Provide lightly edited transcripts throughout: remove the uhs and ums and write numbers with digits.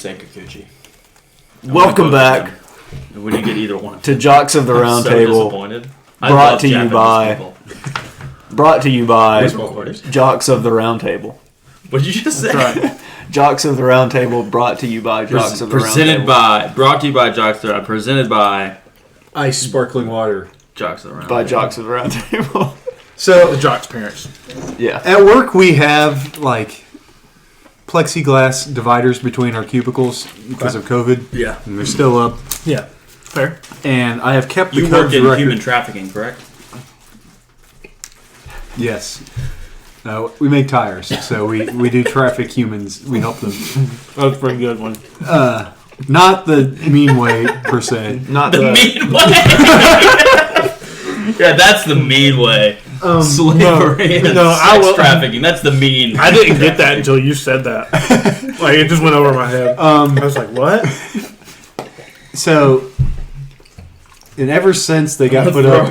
say Kikuchi. Welcome back. We didn't get either one. To Jocks of the Round Table. Disappointed. Brought to you by Jocks of the Round Table. What did you just say? Right. Jocks of the Round Table, brought to you by Jocks of the Round Table. Brought to you by Jocks of the Round Table. Presented by Ice Sparkling Water. Jocks of the Round By Table. Jocks of the Round Table. So, The Jocks' parents. Yeah. at work we have, like, plexiglass dividers between our cubicles because of COVID. Yeah. And they're still up. Yeah. Fair. And I have kept the You Cubs work in record. human trafficking, correct? Yes. We make tires, so we do traffic humans. We help them. That was a pretty good one. Not the mean way, per se. Not The mean way. Yeah, that's the mean way. Slavery and sex trafficking. That's the mean. I didn't get that until you said that. Like, it just went over my head. I was like, what? So, and ever since they got put up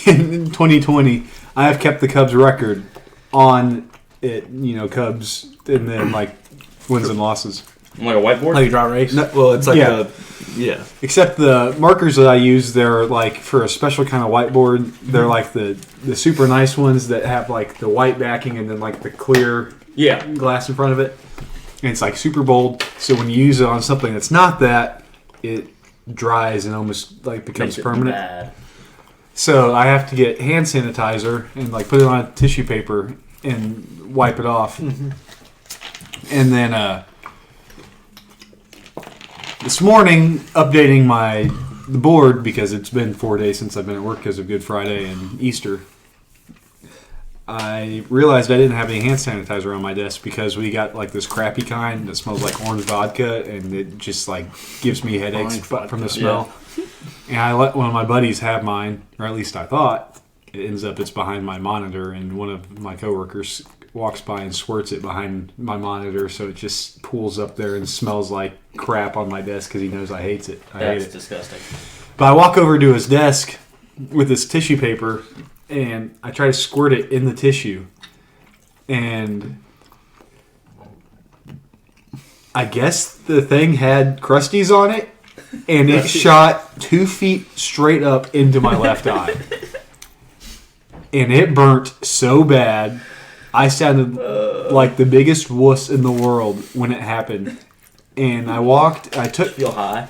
in 2020, I have kept the Cubs record on it. Cubs, and then like wins and losses. Like a whiteboard? Like a dry race? No, well, it's like Yeah. yeah. Except the markers that I use, they're like for a special kind of whiteboard. They're like the super nice ones that have like the white backing and then like the clear glass in front of it. And it's like super bold. So when you use it on something that's not that, it dries and almost like becomes permanent. Bad. So I have to get hand sanitizer and like put it on tissue paper and wipe it off. Mm-hmm. And then this morning, updating the board because it's been 4 days since I've been at work because of Good Friday and Easter. I realized I didn't have any hand sanitizer on my desk because we got like this crappy kind that smells like orange vodka and it just like gives me headaches from the smell. Yeah. And I let one of my buddies have mine, or at least I thought. It ends up it's behind my monitor, and one of my coworkers walks by and squirts it behind my monitor, so it just pools up there and smells like crap on my desk because he knows I hate it. That's disgusting. But I walk over to his desk with this tissue paper, and I try to squirt it in the tissue, and I guess the thing had crusties on it, and it shot 2 feet straight up into my left eye. And it burnt so bad, I sounded like the biggest wuss in the world when it happened. And I took... Feel high?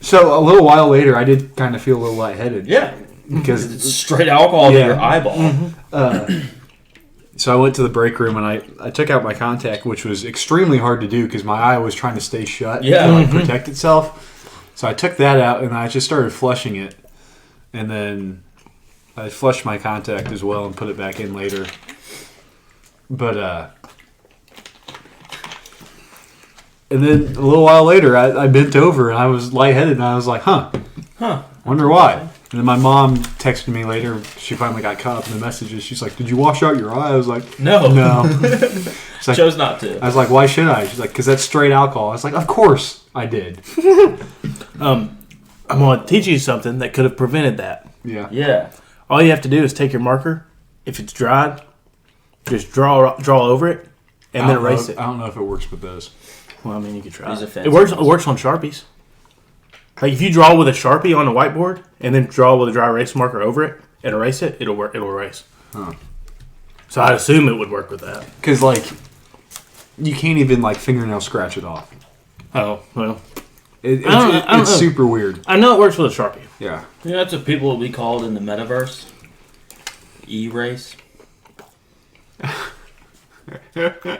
So a little while later, I did kind of feel a little lightheaded. Yeah. Because it's straight alcohol to your eyeball. Mm-hmm. So I went to the break room and I took out my contact, which was extremely hard to do because my eye was trying to stay shut and protect itself. So I took that out and I just started flushing it. And then I flushed my contact as well and put it back in later. But, and then a little while later, I bent over and I was lightheaded and I was like, wonder why. And then my mom texted me later. She finally got caught up in the messages. She's like, "Did you wash out your eye?" I was like, No. Like, chose not to. I was like, "Why should I?" She's like, "Because that's straight alcohol." I was like, "Of course I did." I'm going to teach you something that could have prevented that. Yeah. All you have to do is take your marker. If it's dried, just draw over it and then erase it. I don't know if it works with those. Well, I mean, you could try. It works on Sharpies. Like if you draw with a Sharpie on a whiteboard and then draw with a dry erase marker over it and erase it, it'll work. It'll erase. Huh. So I'd assume it would work with that. Because like, you can't even like fingernail scratch it off. Oh well, it's super weird. I know it works with a Sharpie. Yeah. Yeah, that's what people will be called in the metaverse. E-race. Did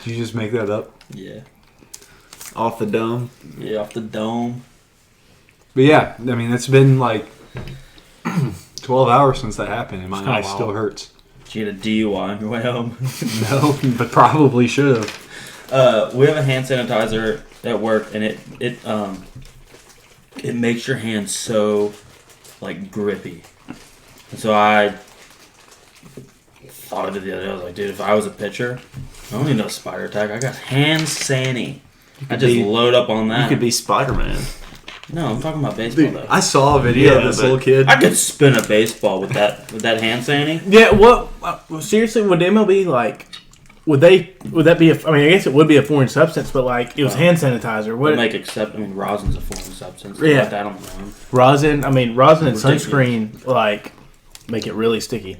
you just make that up? Yeah. Off the dome. Yeah, off the dome. But yeah, I mean, it's been like 12 hours since that happened, and my eye still hurts. Did you get a DUI on your way home? No, but probably should have. We have a hand sanitizer at work, and it makes your hands so like grippy. And so I thought of it the other day. I was like, dude, if I was a pitcher, I don't need no spider attack. I got hand sanny. I just load up on that. You could be Spider-Man. No, I'm talking about baseball though. I saw a video of this little kid. I could spin a baseball with that hand sanny. Yeah. What? Seriously, would MLB like Would that be? I guess it would be a foreign substance, but like it was hand sanitizer. What rosin's a foreign substance. Yeah. Like that on the line. Rosin. Rosin and Ridiculous. sunscreen like make it really sticky.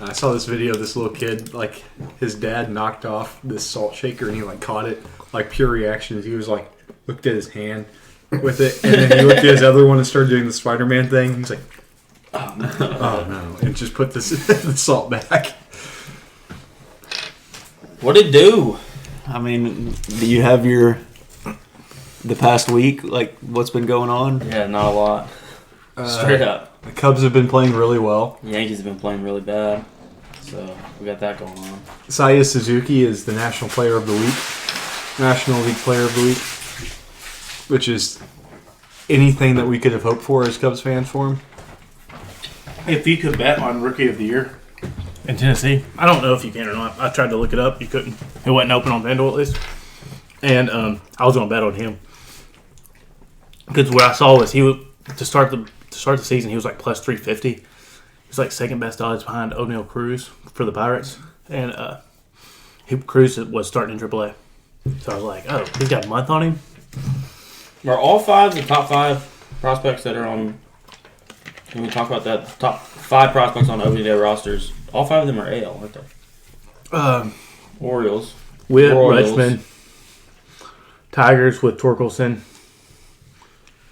I saw this video of this little kid, like, his dad knocked off this salt shaker and he, like, caught it. Like, pure reaction. He was, like, looked at his hand with it, and then he looked at his other one and started doing the Spider-Man thing. He's like, oh, no. And just put the salt back. What'd it do? Do you have the past week, like, what's been going on? Yeah, not a lot. Straight up. The Cubs have been playing really well. The Yankees have been playing really bad. So, we got that going on. Seiya Suzuki is the National Player of the Week. National League Player of the Week. Which is anything that we could have hoped for as Cubs fans for him. If you could bet on Rookie of the Year in Tennessee, I don't know if you can or not. I tried to look it up. You couldn't. It wasn't open on FanDuel at least. And I was going to bet on him because what I saw was he would to start the season he was like plus 350. He was like second best odds behind O'Neal Cruz for the Pirates, and Cruz was starting in AAA. So I was like, oh, he's got a month on him. Are all five the top 5 prospects that are on? Can we talk about that? Top 5 prospects on opening day rosters. All 5 of them are AL, aren't they? Orioles. With Royals. Rutschman. Tigers with Torkelson.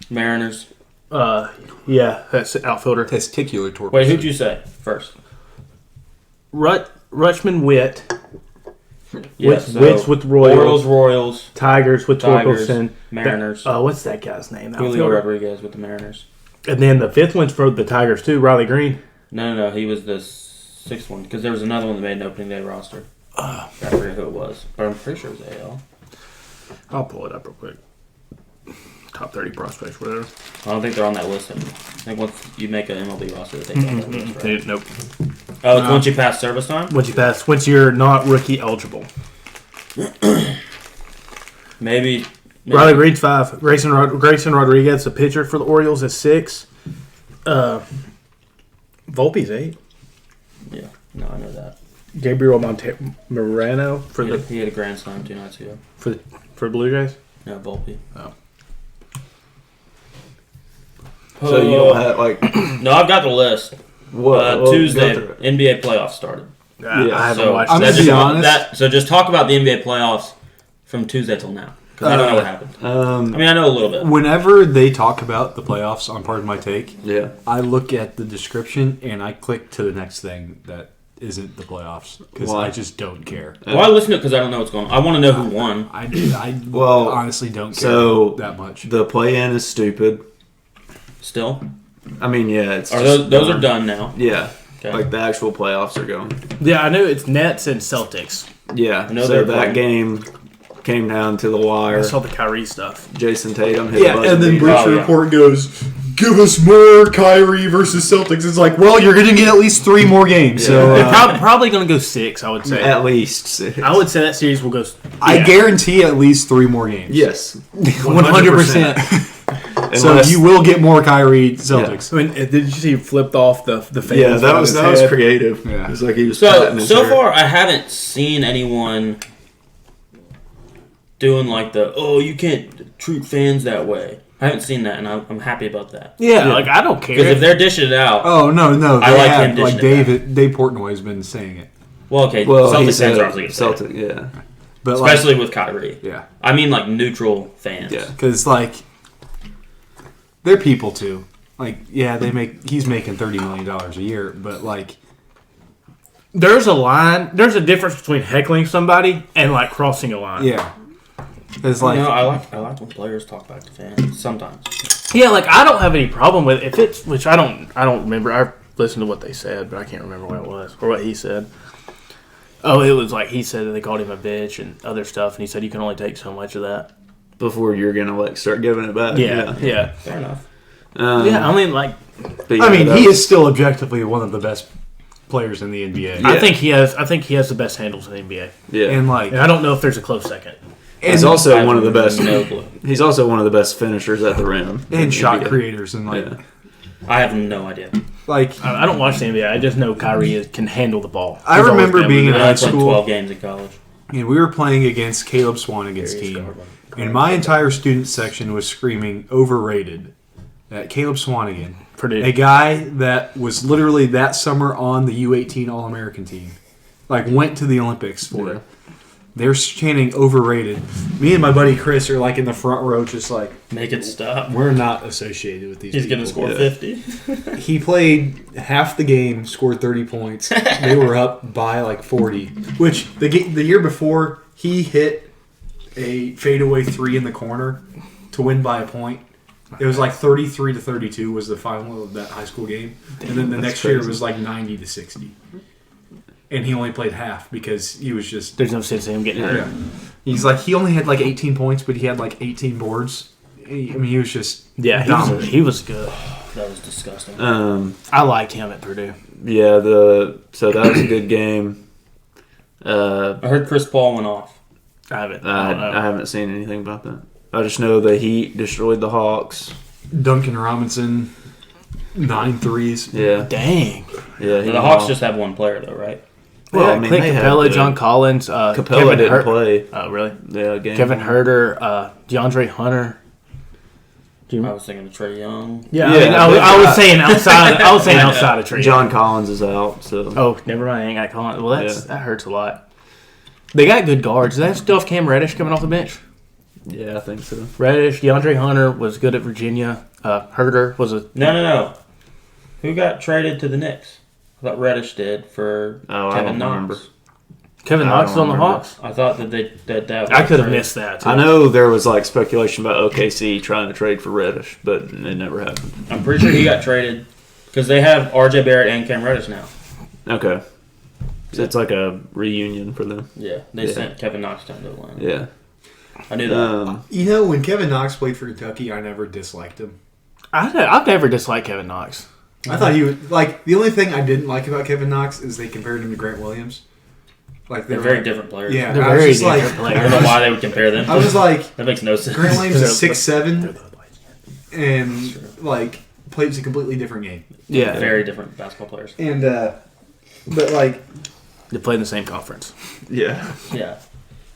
Mariners. Yeah, that's outfielder. Testicular torque. Wait, who'd you say first? Rutschman, Witt. Yes, Witt's with Royals. Royals. Tigers with Tigers, Torkelson. Mariners. What's that guy's name? Julio Outfielder. Rodriguez with the Mariners. And then the 5th one's for the Tigers too, Riley Green. No. He was the 6th one because there was another one that made an opening day roster. I forget who it was, but I'm pretty sure it was AL. I'll pull it up real quick. Top 30 prospects, whatever. I don't think they're on that list anymore. I think once you make an MLB roster, they take on that list, right? Nope. Oh, it's once you pass service time? Once you're not rookie eligible. Maybe. Riley Green's 5. Grayson Rodriguez, the pitcher for the Orioles, is 6. Volpe's 8. Yeah, no, I know that. Gabriel Moreno for He had a grand slam 2 nights ago. for Blue Jays. No, Volpe. Oh. So you don't have, like... No, I've got the list. Tuesday, go through it. NBA playoffs started. I haven't So watched I'm that. gonna be honest. So just talk about the NBA playoffs from Tuesday till now. Because I don't know what happened. I know a little bit. Whenever they talk about the playoffs on Pardon My Take, Yeah. I look at the description and I click to the next thing that isn't the playoffs because Why? I just don't care. Well, I listen to it because I don't know what's going on. I want to know who won. I Well, honestly don't care so that much. The play-in is stupid. Still? Yeah, it's Are just those are done now. Yeah. Okay. Like the actual playoffs are going. Yeah, I knew it's Nets and Celtics. Yeah. I know So they're that playing. game came down to the I wire. saw the Kyrie stuff. Jason Tatum hit a buzzer and then beater. Bleacher yeah. Report goes, "Give us more Kyrie versus Celtics." It's like, well, you're going to get at least 3 more games. So They're probably going to go 6, I would say. At least 6. I would say that series will go... I guarantee at least 3 more games. Yes. 100%. So Unless- you will get more Kyrie Celtics. Did you see he flipped off the fans? Yeah, that on was his that was head? creative. Yeah. It was like he was patting his So hair. far, I haven't seen anyone doing like you can't treat fans that way. I haven't seen that, and I'm happy about that. Yeah, like I don't care. Because if they're dishing it out, Oh no! I they like have, him dishing like it Dave Portnoy has been saying it, Well, Celtics he fans said are obviously going to say it. Celtic, yeah. but Especially with Kyrie. yeah, I mean, like neutral fans. Yeah. because they're people too. He's making $30 million a year, but there's a line, there's a difference between heckling somebody and like crossing a line. yeah, it's I like when players talk back to fans sometimes. Yeah, like I don't have any problem with it. If it's, which I don't remember. I listened to what they said, but I can't remember what it was or what he said. Oh, it was like he said that they called him a bitch and other stuff, and he said you can only take so much of that. Before you're gonna start giving it back. Yeah. Fair enough. Yeah, I mean, like, But yeah, he that is was- still objectively one of the best players in the NBA. Yeah. I think he has the best handles in the NBA, Yeah. And and I don't know if there's a close second. He's I also have one of the best. No clue. He's also one of the best finishers at the rim. and shot Yeah. creators and Yeah. I have no idea. I don't watch the NBA. I just know Kyrie can handle the ball. I He's always remember been being with in it. high I played school. 12 games in college. and we were playing against Caleb Swanigan's team. And my entire student section was screaming overrated at Caleb Swanigan. Purdue. A guy that was literally that summer on the U18 All-American team. Like, went to the Olympics for it. They're chanting overrated. Me and my buddy Chris are like in the front row just like, Make it stop. we're not associated with these He's people. going to score 50. He played half the game, scored 30 points. They were up by like 40. Which, the year before, he hit a fadeaway 3 in the corner to win by a point. It was like 33-32 was the final of that high school game. And then the next year it was like 90-60. And he only played half because he was just... There's no sense in him getting hurt. Yeah. He's like, he only had like 18 points, but he had like 18 boards. He was just dominant. He was good. That was disgusting. I liked him at Purdue. Yeah, so that was a good game. I heard Chris Paul went off. I don't know. I haven't seen anything about that. I just know the Heat destroyed the Hawks. Duncan Robinson, 9 threes. Yeah, Dang. yeah. The Hawks just have one player, though, right? Well, Yeah, I mean, Clint they had Capella, good- John Collins, Capella Kevin didn't play. Oh, really? Yeah, game. Kevin Herter, DeAndre Hunter. Do you I remember? was thinking of Trey Young. Yeah, Yeah, I was saying outside. I was saying outside of Trey. John Collins is out, so Oh, never mind. I ain't got Collins. Well, that hurts a lot. They got good guards. Is that still Cam Reddish coming off the bench? yeah, I think so. Reddish, DeAndre Hunter was good at Virginia. Herter was a No. Who got traded to the Knicks? I thought Reddish did for Oh, I Kevin don't Knox. remember. Kevin I Knox don't on the remember. Hawks. I thought that I could have was missed that. Too. I know there was like speculation about OKC trying to trade for Reddish, but it never happened. I'm pretty sure he got traded because they have R.J. Barrett and Cam Reddish now. Okay, so it's like a reunion for them. Yeah, they Yeah. sent Kevin Knox down to Atlanta. Yeah. I knew that. You know, when Kevin Knox played for Kentucky, I never disliked him. I've never disliked Kevin Knox. I thought he was like the only thing I didn't like about Kevin Knox is they compared him to Grant Williams. Like They're very different players. Yeah, They're I was very just like, different I don't know why they would compare them. I was like, That makes no sense. Grant Williams is They're 6'7", and like plays a completely different game. Yeah, Very different basketball players. And but like they played in the same conference. Yeah. Yeah.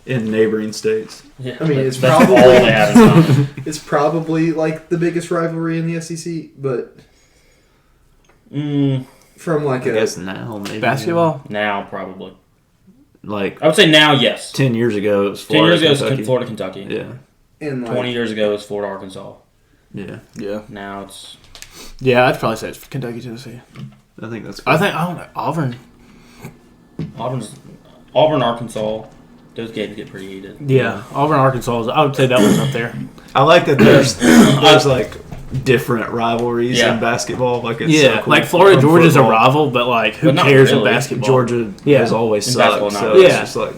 In neighboring states. Yeah. I mean, it's That's probably- all they have in common. it's probably like the biggest rivalry in the SEC, but from like I a guess now maybe Basketball. Now, probably. Like I would say now, yes. 10 years ago, it was 10 Florida, years ago, it Kentucky. was Florida, Kentucky. Yeah. and like 20 years ago, it was Florida, Arkansas. Yeah. Yeah, Now it's yeah. I'd probably say it's Kentucky, Tennessee. I think that's. I don't know, Auburn. Auburn, Arkansas. Those games get pretty heated. Yeah, Auburn, Arkansas. I would say that one's up there. I like that there's like different rivalries Yeah. in basketball. Like it's Yeah, so cool. like Florida, From Georgia's a football. rival, but like who But not cares in really. basketball? Georgia Yeah. has always In sucked. basketball, not So really. it's Yeah. just like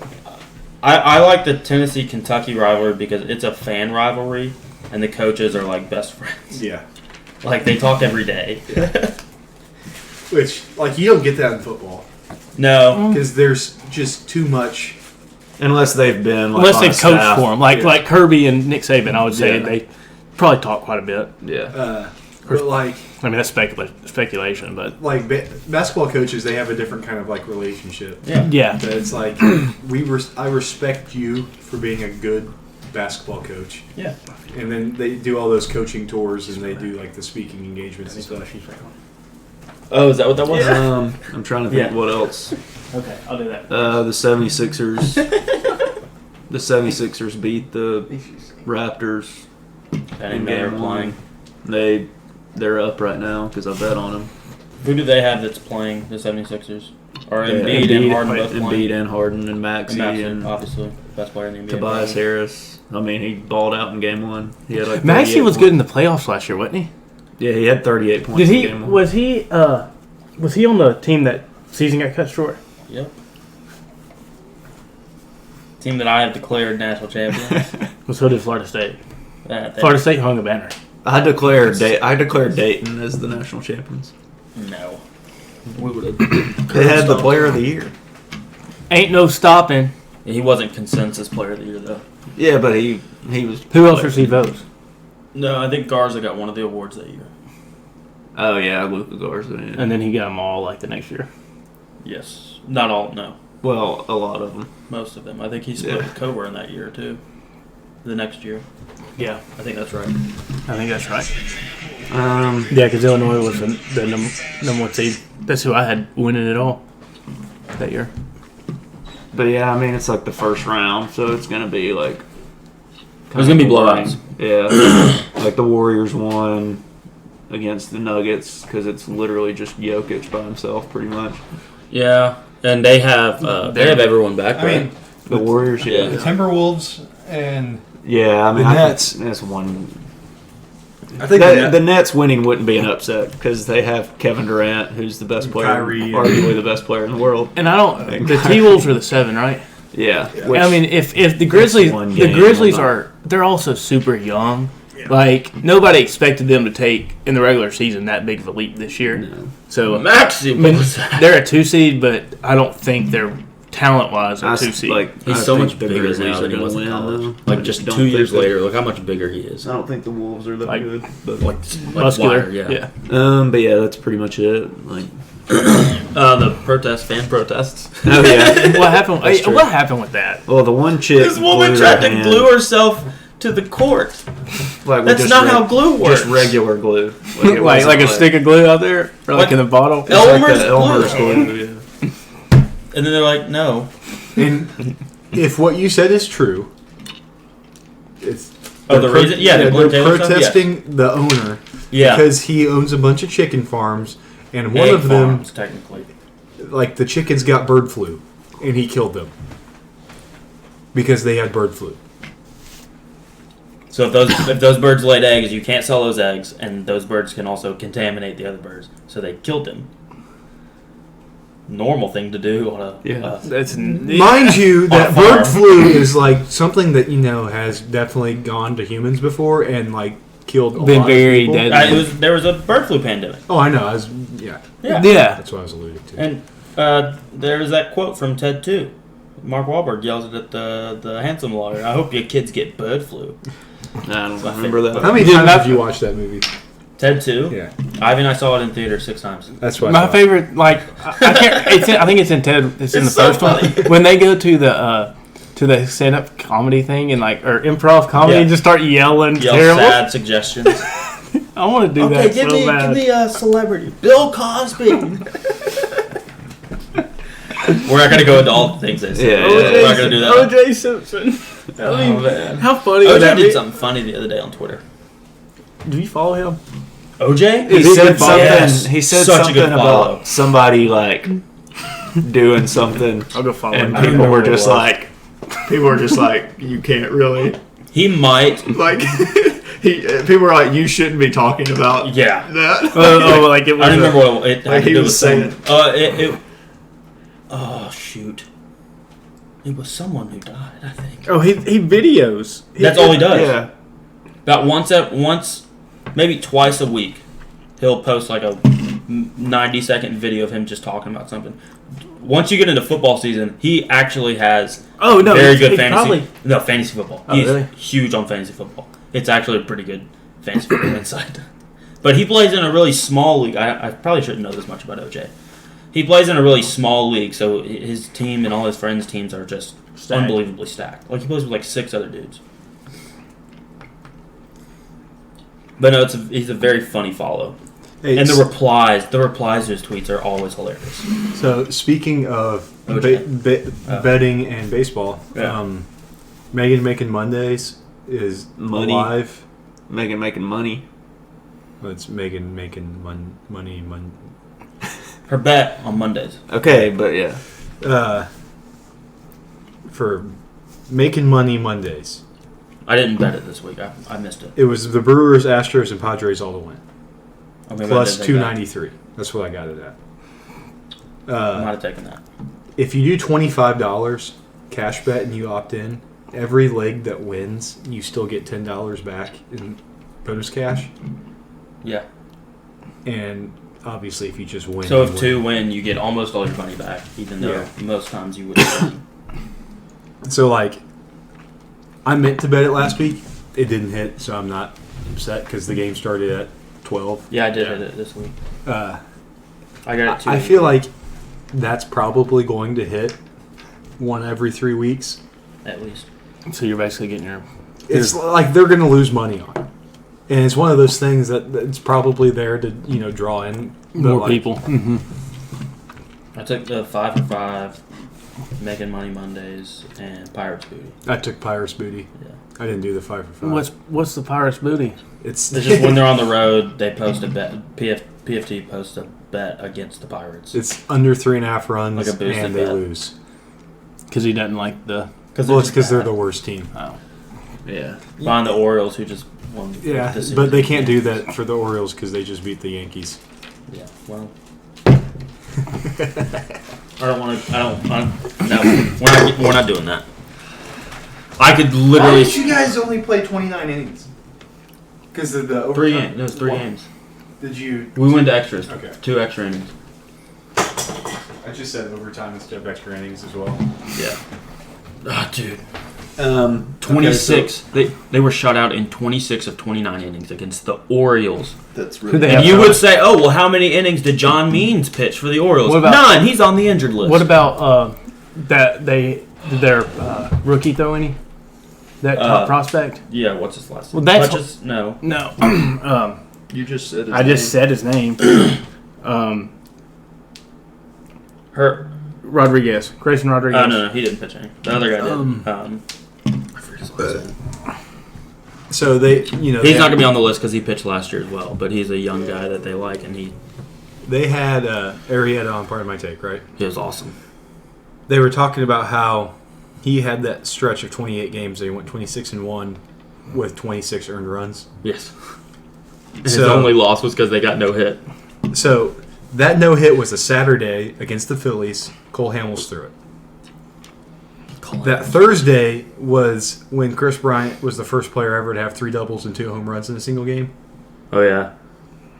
I like the Tennessee Kentucky rivalry because it's a fan rivalry and the coaches are like best friends. yeah, Like they talk every day. which like you don't get that in football No. because there's just too much. unless they've been like Unless on they've a coached staff. for them, like Kirby and Nick Saban, I would say Yeah. they probably talk quite a bit. Yeah. But like I mean, that's speculation, but basketball coaches, they have a different kind of like relationship. Yeah. yeah, That it's like I respect you for being a good basketball coach, Yeah. and then they do all those coaching tours and they do like the speaking engagements and stuff. Oh, is that what that was? I'm trying to think Yeah. what else. okay, I'll do that. The 76ers. The 76ers beat the Raptors I in didn't know they were game playing. one. They're up right now because I bet on them. Who do they have that's playing the 76ers? Or Yeah, Embiid and Harden both Embiid playing? and Harden and Maxey And Maxey, and obviously, best player in the NBA. Tobias Harris. I mean, he balled out in game one. He had like Maxey 38 was good in the playoffs last year, wasn't he? Yeah, he had 38 points Did in he? game one. Was he on the team that season got cut short? Yep. Team that I have declared national champions. Well, so did Florida State. That- Florida State hung a banner. I declared Dayton as the national champions. No. We would have. They had the player of the year. Ain't no stopping. He wasn't consensus player of the year, though. Yeah, but he was. Who else received votes? No, I think Garza got one of the awards that year. Oh yeah, Luka Garza. Yeah. And then he got them all like the next year. Yes. Not all, no. Well, a lot of them. Most of them. I think he split with Cobra in that year too. The next year. Yeah, I think that's right. I think that's right. Yeah, because Illinois was the number one seed. That's who I had winning it all that year. but yeah, I mean, it's like the first round, so it's gonna be like. There's gonna be blowouts. Yeah, like the Warriors won against the Nuggets because it's literally just Jokic by himself, pretty much. Yeah, and they have everyone back. I mean, The Warriors, yeah. the Timberwolves and Yeah, I mean, The Nets. That's one. I think The Nets winning wouldn't be an upset because they have Kevin Durant, who's the best player, Kyrie, arguably the best player in the world. And I don't. The T-Wolves are the 7, right? Yeah, I mean, if the Grizzlies, one the game, Grizzlies I'm not- are they're also super young. Like nobody expected them to take in the regular season that big of a leap this year. So Maxi, I mean, they're a 2 seed, but I don't think they're talent wise a 2 seed. he's I so think much the bigger now Grizzlies than he are was in gonna college. win, Like I just don't 2 years think later, look how much bigger he is. I don't think the Wolves are that Like- good, but Like muscular, wire, yeah. but yeah, that's pretty much it. Like, The fan protests. oh yeah. What happened? That's true. What happened with that? Well, the one chick. This woman glued tried her to hand- glue herself to the court. Like, with That's just not how glue works. Just regular glue. It Like wasn't a stick of glue out there, or like What? in a bottle. It's like Elmer's the Elmer's glue. glue. Yeah. And then they're like, no. And if what you said is true, it's Oh, the reason? Yeah, the Glenn they're Taylor stuff? protesting the owner Yeah. because he owns a bunch of chicken farms, and one Egg of them, farms, technically. like the chickens, got bird flu, and he killed them because they had bird flu. So if those birds laid eggs, you can't sell those eggs, and those birds can also contaminate the other birds. So they killed him. Normal thing to do on a Yeah. That's Mind you, On a that farm. bird flu is like something that has definitely gone to humans before and like killed a Been lot very of people. deadly. there was a bird flu pandemic. Oh, I know. Yeah. That's what I was alluding to. And there was that quote from Ted 2. Mark Wahlberg yells it at the handsome lawyer. I hope your kids get bird flu. I don't remember that. How many times have you watched that movie? Ted 2? Yeah, Ivy and I saw it in theater 6 times. that's what I My thought. favorite, like I can't. I think it's in Ted. It's in the It's so first one funny. when they go to the stand up comedy thing and or improv comedy Yeah. and just start yelling. Yell Terrible. sad suggestions. I want to do Okay, that give so me bad. a celebrity. Bill Cosby. We're not gonna go into all the things they say. Yeah, We're not gonna do that. OJ Simpson. I mean, Man. how funny would OJ that did be? something funny the other day on Twitter. Do you follow him? OJ? He said follow? something. Yes. He said Such a something good follow. about somebody like doing something, I'll go follow and him. people were just like, you can't really He might. like. People were like, you shouldn't be talking about Yeah. that. Like it was. I don't remember what it had Like to he do was with. saying. Oh shoot! It was someone who died. I think. Oh, he videos. That's all he does. Yeah. About once, maybe twice a week, he'll post like a 90-second video of him just talking about something. Once you get into football season, he actually has Oh no, very he's- good he's fantasy. probably- No, fantasy football. Oh, He's really? huge on fantasy football. It's actually a pretty good fantasy football insight. But he plays in a really small league. I probably shouldn't know this much about OJ. He plays in a really small league, so his team and all his friends' teams are just Stacked. unbelievably stacked. Like he plays with like 6 other dudes. But no, he's a very funny follow. Hey, And the replies to his tweets are always hilarious. so speaking of OJ. betting and baseball, Yeah. Megan Making Mondays is Money. alive. Megan making money. Well, it's Megan making money. Her bet on Mondays. Okay, but yeah. For Making Money Mondays. I didn't bet it this week. I missed it. It was the Brewers, Astros, and Padres all to win. Or maybe I Plus didn't take that. 293. That's what I got it at. I might have taken that. If you do $25 cash bet and you opt in, every leg that wins, you still get $10 back in bonus cash. Yeah. And obviously, if you just win, So you if 2 win, you get almost all your money back, even though Yeah. most times you would have. So, like, I meant to bet it last week. It didn't hit, so I'm not upset because the game started at 12. Yeah, I did hit it this week. I got it 2. I feel like that's probably going to hit one every 3 weeks. At least. So you're basically getting your. It's like they're going to lose money on it. And it's one of those things that's probably there to, draw in More people. I took the 5 for 5, Making Money Mondays, and Pirates Booty. I took Pirates Booty. Yeah. I didn't do the 5 for 5. What's the Pirates Booty? It's just when they're on the road, they post a bet. PFT posts a bet against the Pirates. It's under 3.5 runs, Like a boosted and they bet. lose. Because he doesn't like the. Well, it's because they're the worst team. Oh. Yeah. Behind the Orioles, who just won. Yeah, the season. but they can't do that for the Orioles because they just beat the Yankees. Yeah. Well. No, we're not doing that. I could Why literally. did you guys only play 29 innings? Because of the Three overtime? games. No, it's 3 games. Did you? We went to extras. Okay. 2 extra innings. I just said overtime instead of extra innings as well. Yeah. Ah, dude. 26. They were shut out in 26 of 29 innings against the Orioles. That's Who really. they And have you to- would say, oh, well, how many innings did John Means pitch for the Orioles? What about- None. He's on the injured list. What about that they did their rookie throw any? That top prospect? Yeah, what's his last Well, name? that's Hutchins? No. No. You just said. I just said his name. Rodriguez. Grayson Rodriguez. Oh, no, he didn't pitch any. The other guy did. I forget his last name. So they, He's not going to be on the list because he pitched last year as well, but he's a young guy that they like, and they had Arrieta on Part of My Take, right? he was awesome. They were talking about how he had that stretch of 28 games. They went 26-1 with 26 earned runs. Yes. His only loss was because they got no hit. So that no hit was a Saturday against the Phillies. Cole Hamels threw it. That Thursday was when Chris Bryant was the first player ever to have 3 doubles and 2 home runs in a single game. Oh, yeah.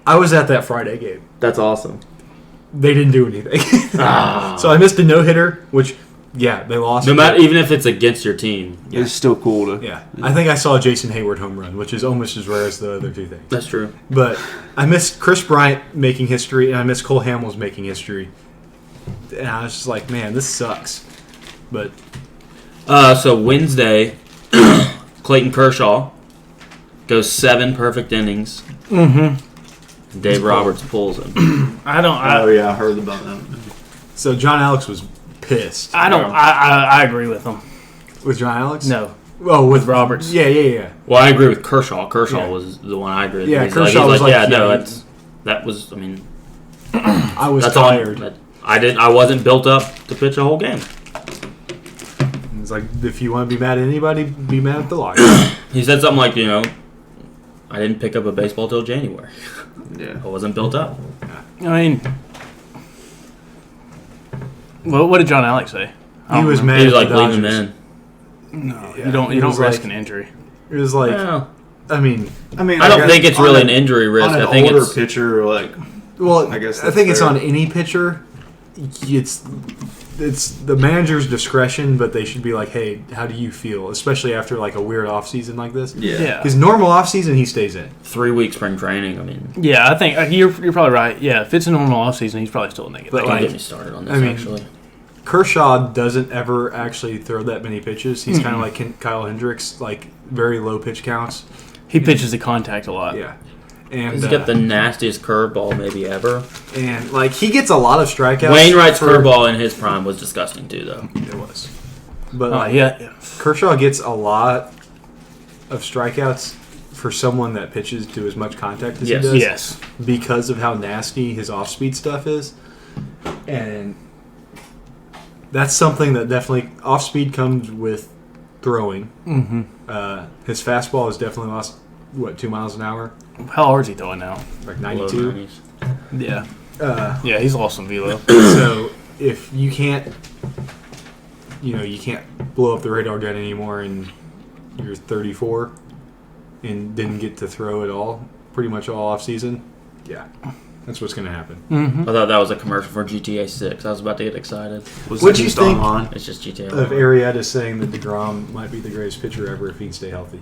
I was at that Friday game. That's awesome. They didn't do anything. So I missed a no-hitter, which, yeah, they lost. No matter, even if it's against your team. It's still cool to. Yeah. I think I saw a Jason Hayward home run, which is almost as rare as the other 2 things. That's true. But I missed Chris Bryant making history, and I missed Cole Hamels making history. And I was just like, man, this sucks. But So Wednesday, Clayton Kershaw goes 7 perfect innings. Mm-hmm. Dave Roberts pulls him. Oh yeah, I heard about that. so John Alex was pissed. I agree with him. With John Alex? No. Oh, with Roberts. Yeah. Well, I agree with Kershaw. Kershaw Yeah. was the one I agree with. Yeah, He's Kershaw was like, yeah, no, yeah, that was. I mean, I was that's tired. all. I wasn't built up to pitch a whole game. It's like, if you want to be mad at anybody, be mad at the Lions. He said something like, I didn't pick up a baseball till January. Yeah. I wasn't built up. I mean, what did John Alex say? He was mad He was at like, the leave him Dodgers. in. No, Yeah, you don't he was risk like- an injury. It was like, Well, I mean, I mean, I don't guess think it's on really an- an injury risk. On an I think older it's pitcher, like well, I guess I that's think it's fair. on any pitcher. It's the manager's discretion, but they should be like, hey, how do you feel? Especially after like a weird off season like this. Yeah. Because normal off season, he stays in. 3 weeks spring training. I mean, Yeah, I think you're probably right. Yeah, if it's a normal offseason, he's probably still a negative. But, don't like, get me started on this, I mean, actually. Kershaw doesn't ever actually throw that many pitches. He's kind of like Kyle Hendricks, like very low pitch counts. he pitches to contact a lot. Yeah. And He's got the nastiest curveball maybe ever. and like he gets a lot of strikeouts. Wainwright's for- curveball in his prime was disgusting too, though. It was. But Oh, like, yeah. Kershaw gets a lot of strikeouts for someone that pitches to as much contact as Yes. he does. Yes. Because of how nasty his off-speed stuff is. And that's something that definitely off-speed comes with throwing. Mm-hmm. His fastball has definitely lost 2 miles an hour, How hard is he throwing now? like Low 92. 90s. Yeah. Uh, Yeah, he's lost some velo. so if you can't, you can't blow up the radar gun anymore, and you're 34 and didn't get to throw at all, pretty much all off season. Yeah, that's what's going to happen. I thought that was a commercial for GTA 6. I was about to get excited. Was What'd it you just think online? It's just GTA. Of Arrieta saying that DeGrom might be the greatest pitcher ever if he can stay healthy.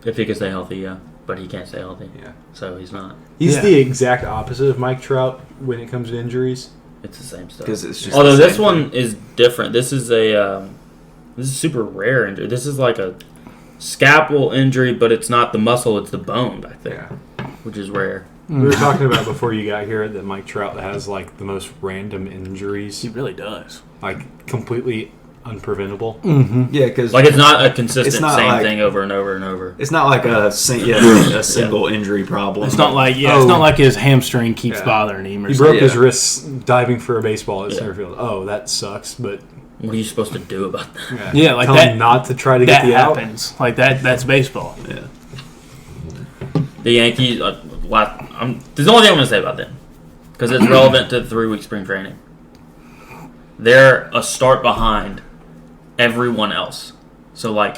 If he can stay healthy, yeah. But he can't stay healthy. Yeah. So he's not. He's Yeah. the exact opposite of Mike Trout when it comes to injuries. It's the same stuff. Because it's just. Although the this same one thing. is different. This is super rare injury. This is like a scalpel injury, but it's not the muscle; it's the bone back there, which is rare. We were talking about before you got here that Mike Trout has like the most random injuries, He really does. like completely unpreventable. Yeah, because Like it's not a consistent It's not same like- thing over and over and over. it's not like a single injury problem. It's not like it's not like his hamstring keeps Yeah. bothering him. Or He something. broke his Yeah. wrists diving for a baseball at Yeah. center field. Oh, that sucks, but What are you supposed to do about that? Yeah, like tell that- him not to try to That get the out. happens. Like that's baseball. Yeah. The Yankees. There's the only thing I'm going to say about them because it's relevant to the 3-week spring training. They're a start behind everyone else. So like,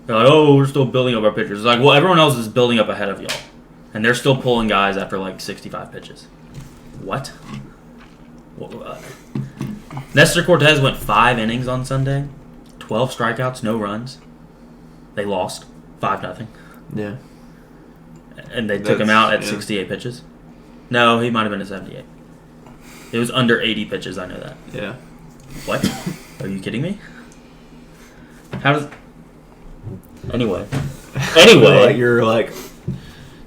they're like, oh, we're still building up our pitchers. It's like, well, everyone else is building up ahead of y'all, and they're still pulling guys after like 65 pitches. What? Nestor Cortez went 5 innings on Sunday, 12 strikeouts, no runs. They lost 5-0. Yeah. And they took him out at yeah. 68 pitches. No, he might have been at 78. It was under 80 pitches, I know that. Yeah. What? Are you kidding me? How does... Anyway. Like you're like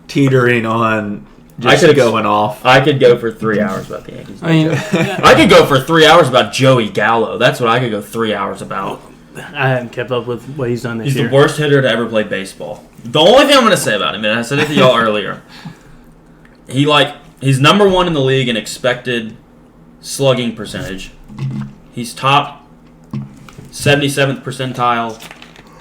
teetering on just could've- going off. I could go for 3 hours about the Yankees. I mean, I could go for 3 hours about Joey Gallo. That's what I could go 3 hours about. I haven't kept up with what he's done this He's year. the worst hitter to ever play baseball. The only thing I'm going to say about him, and I said it to y'all earlier, he's number 1 in the league in expected slugging percentage. He's top 77th percentile.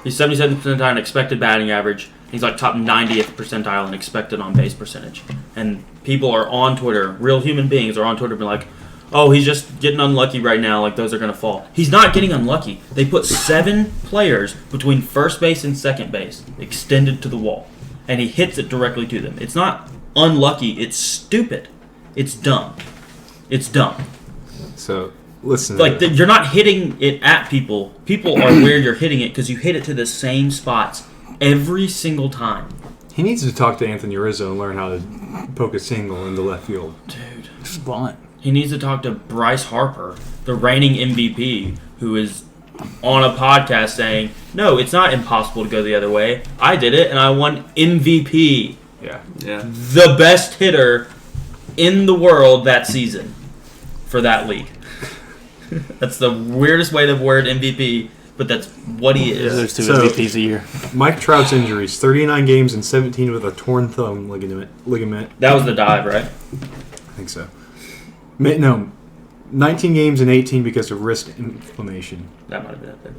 He's 77th percentile in expected batting average. He's like top 90th percentile in expected on base percentage. And people are on Twitter, real human beings are on Twitter being like, oh, he's just getting unlucky right now, like those are going to fall. He's not getting unlucky. They put 7 players between first base and second base, extended to the wall, and he hits it directly to them. It's not unlucky, it's stupid. It's dumb. It's dumb. So listen, Like, you're not hitting it at people. People are where you're hitting it because you hit it to the same spots every single time. he needs to talk to Anthony Rizzo and learn how to poke a single into left field. Dude. Just blunt. He needs to talk to Bryce Harper, the reigning MVP, who is on a podcast saying, no, it's not impossible to go the other way. I did it, and I won MVP. Yeah. Yeah. The best hitter in the world that season for that league. That's the weirdest way to word MVP, but that's what he is. There's 2 So- MVPs a year. Mike Trout's injuries: 39 games and 17 with a torn thumb ligament. That was the dive, right? I think so. No, 19 games and 18 because of wrist inflammation. That might have been it then.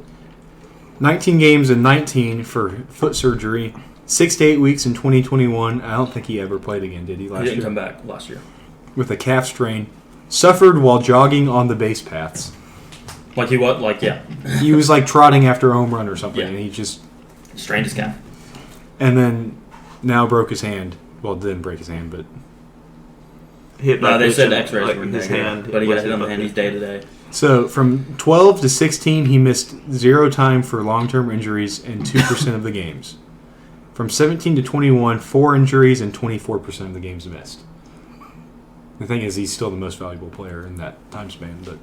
19 games and 19 for foot surgery. 6 to 8 weeks in 2021. I don't think he ever played again, did he? He Last didn't year come back last year. with a calf strain. Suffered while jogging on the base paths. Like he was, like, yeah. He was like trotting after a home run or something, Yeah. and he just Strained his calf. and then now broke his hand. Well, didn't break his hand, but Hit No, by they said pitching, X-rays like were his negative, hand. but he got was hit on the by hand. He's pitching. day to day. so from 12 to 16, he missed 0 time for long-term injuries in 2% of the games. From 17 to 21, 4 injuries and 24% of the games missed. The thing is, he's still the most valuable player in that time span. But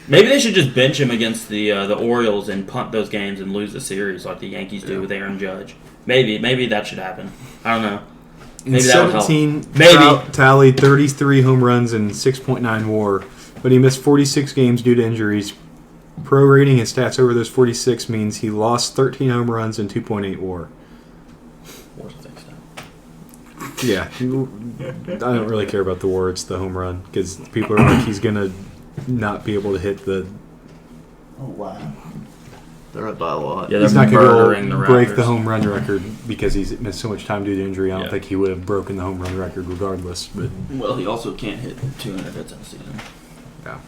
Maybe they should just bench him against the Orioles and punt those games and lose the series like the Yankees do with Aaron Judge. Maybe that should happen. I don't know. in Maybe that would help. 17, Maybe. Trout tallied 33 home runs and 6.9 WAR, but he missed 46 games due to injuries. Prorating his stats over those 46 means he lost 13 home runs and 2.8 WAR. Where's the fix that? Yeah, I don't really care about the WAR. It's the home run because people are like he's gonna not be able to hit the. Oh wow. They're up by a lot. Yeah, He's they're not gonna murdering the go break Raptors. the home run record because he's missed so much time due to injury. I don't Yeah. think he would have broken the home run record regardless. But Well, he also can't hit 200 hits in a season. Yeah.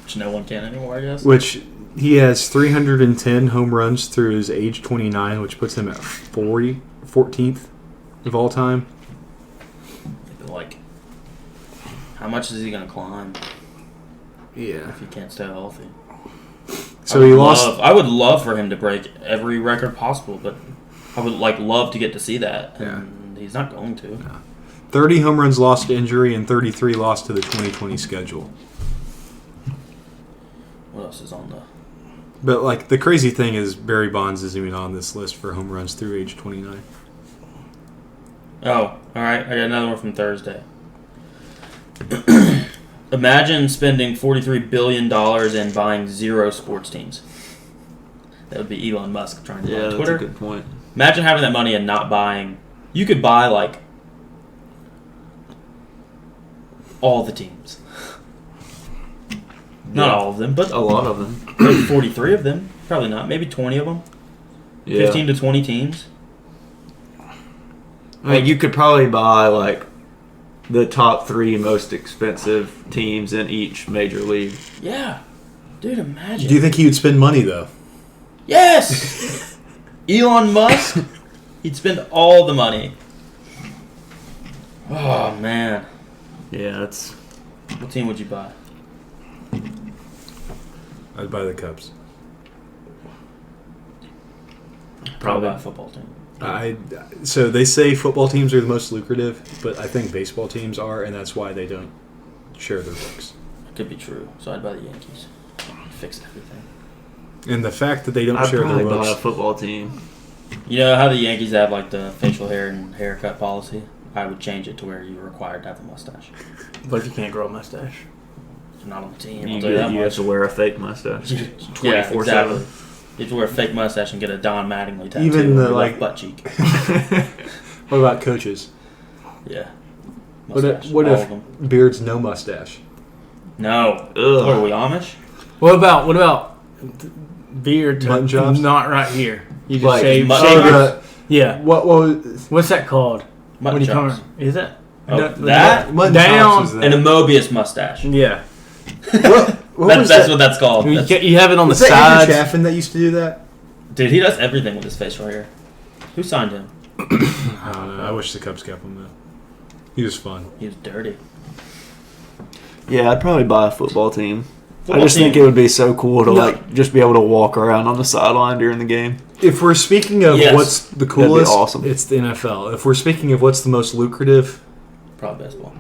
Which no one can anymore, I guess. which he has 310 home runs through his age 29, which puts him at 14th of all time. Like, how much is he going to climb Yeah. if he can't stay healthy? So he lost. I would love for him to break every record possible, but I would love to get to see that. Yeah. And he's not going to. 30 home runs lost to injury and 33 lost to the 2020 schedule. What else is on the? But like the crazy thing is Barry Bonds isn't even on this list for home runs through age 29. Oh, all right. I got another one from Thursday. Imagine spending $43 billion and buying 0 sports teams. That would be Elon Musk trying to buy Twitter. That's a good point. Imagine having that money and not buying. You could buy like all the teams. Not all of them, but A lot of them. maybe 43 of them. Probably not. Maybe 20 of them. Yeah. 15 to 20 teams. I mean, you could probably buy like the top 3 most expensive teams in each major league. Yeah. Dude, imagine. Do you think he would spend money though? Yes! Elon Musk, he'd spend all the money. Oh, man. Yeah, that's What team would you buy? I'd buy the Cubs. Probably buy a football team. So they say football teams are the most lucrative, but I think baseball teams are, and that's why they don't share their books. Could be true. So I'd buy the Yankees. Fix everything. And the fact that they don't I'd share probably their buy a books. football team. You know how the Yankees have like the facial hair and haircut policy? I would change it to where you're required to have a mustache. But if you can't grow a mustache, You're not on the team. You, I'll tell you that you have much. to wear a fake mustache. Yeah, 24/7. exactly. You have to wear a fake mustache and get a Don Mattingly tattoo Even on the, your like- left butt cheek. What about coaches? Yeah. What if, Mustache, what all if of them. beards no mustache? No. Ugh. What are we Amish? what about beard Mutton to chops? not right here? You just Like shave. mutton shave chops? your- yeah. What was What's that called? Mutton When you chops. come, is that? Oh, No, that? Mutton Down chops is that. And a Mobius mustache. Yeah. What was That's that? what that's called. You, That's- you have it on Was the that Andrew sides. Chaffin that used to do that? Dude, he does everything with his facial hair. Who signed him? I don't know. I wish the Cubs kept him though. He was fun. He was dirty. Yeah, I'd probably buy a football team. I Football just think team. it would be so cool to No. like just be able to walk around on the sideline during the game. If we're speaking of Yes. what's the coolest, awesome. it's the NFL. If we're speaking of what's the most lucrative, Probably baseball.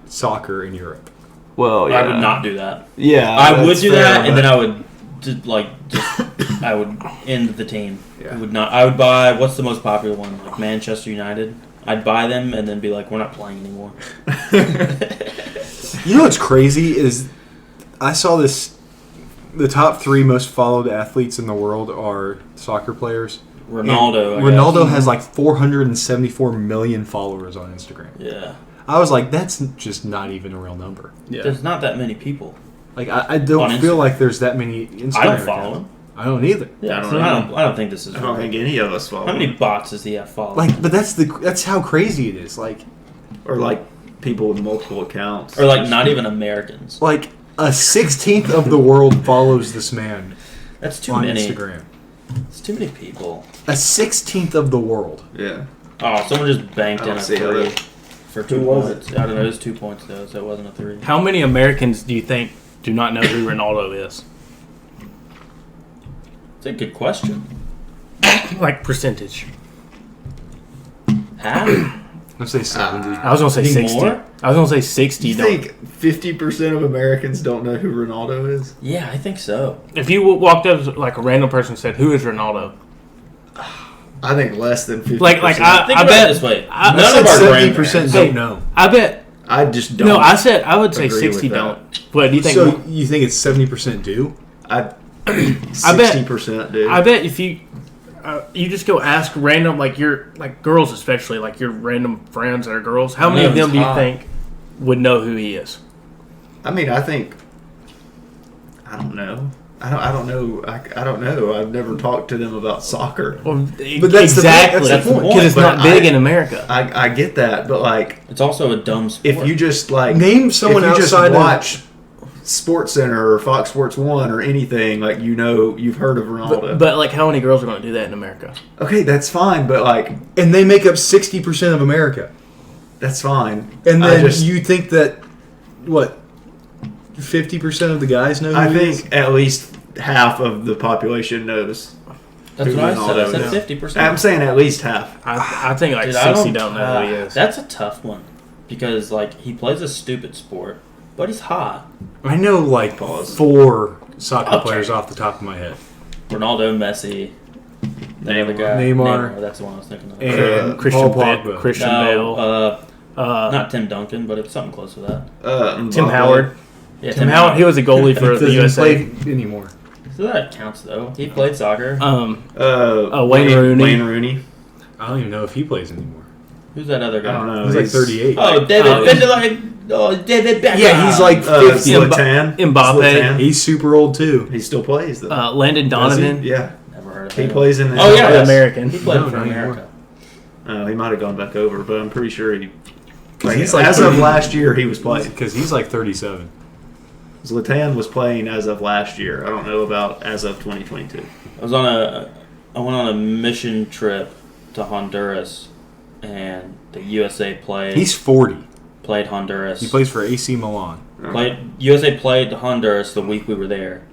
soccer in Europe. Well, yeah, I would not do that. Yeah, I would that's do fair, that, and but- then I would just I would end the team. Yeah. I would not. I would buy what's the most popular one, like Manchester United. I'd buy them and then be like, we're not playing anymore. You know what's crazy is I saw this. The top 3 most followed athletes in the world are soccer players. Ronaldo. I Ronaldo guess. has like 474 million followers on Instagram. Yeah. I was like, that's just not even a real number. There's not that many people. Like I don't On feel Instagram. like there's that many Instagram I don't follow accounts. him. I don't either. Yeah, I don't so know. I don't think this is. I don't right. think any of us follow. How many bots does he have following? Like, but that's how crazy it is. Like or like people with multiple accounts, or like not even Americans. a 16th of the world follows this man That's too on many. Instagram. It's too many people. A 16th of the world. Yeah, Oh, someone just banked I in don't a see how 3 that- for 2 Who was points. I don't know. It was 2 points though, so it wasn't a 3. How many Americans do you think do not know who Ronaldo is? It's a good question. Like percentage. Half? Let's say 70. I was gonna say Think 60. more? I was gonna say 60. you think 50% of Americans don't know who Ronaldo is? Yeah, I think so. If you walked up to like a random person and said, "Who is Ronaldo?" I think less than 50%. Like Think I about it bet this way. I None said of our 70% grandparents. don't know. I bet. I just don't. No, I said I would say agree 60 with that. don't. What do you think? So you think it's 70% do? I I bet- 60% do. I bet if you just go ask random like your like girls especially like your random friends that are girls, how many Yeah, of them it's do you hot. think would know who he is? I mean, I think. I don't know. I don't know. I don't know. I've never talked to them about soccer. Well, But that's the- exactly that's the point. because it's But not big I- in America. I get that, but like, It's also a dumb sport. if you just like Name someone if you just outside of- watch Sports Center or Fox Sports 1 or anything, like you've heard of Ronaldo. But like, how many girls are going to do that in America? Okay, that's fine, but like And they make up 60% of America. that's fine. And I then just- you think that, what, 50% of the guys know who I he is? think at least half of the population knows. That's who what I said. I Ronaldo said is. 50%. I'm saying at least half. I think like Dude, 60 don't know who he is. That's a tough one. because like he plays a stupid sport, but he's hot. I know like 4 soccer Okay. players off the top of my head. Ronaldo, Messi, the other guy, Neymar. That's the one I was thinking of. And Christian Paul Bale. Pogba. Christian No, Bale. not Tim Duncan, but it's something close to that. Tim Mbappe. Howard. Yeah, Tim Howard. He was a goalie for the Doesn't USA. play anymore. So that counts though. He played soccer. Wayne Rooney. Wayne Rooney. I don't even know if he plays anymore. Who's that other I guy? don't know. He's like 38. Oh, David David Beckham. Yeah, he's like 50. Zlatan. Mbappe. Zlatan. He's super old too. He still plays though. Landon Donovan. Yeah. Never heard of He him. plays in the. Oh yeah, The American. He played No, for not America. He might have gone back over, but I'm pretty sure he. He's like as of last year, he was playing. Because he's like 37. Zlatan was playing as of last year. I don't know about as of 2022. I went on a mission trip to Honduras, and the USA He's 40. played Honduras. He plays for AC Milan. USA played Honduras the week we were there,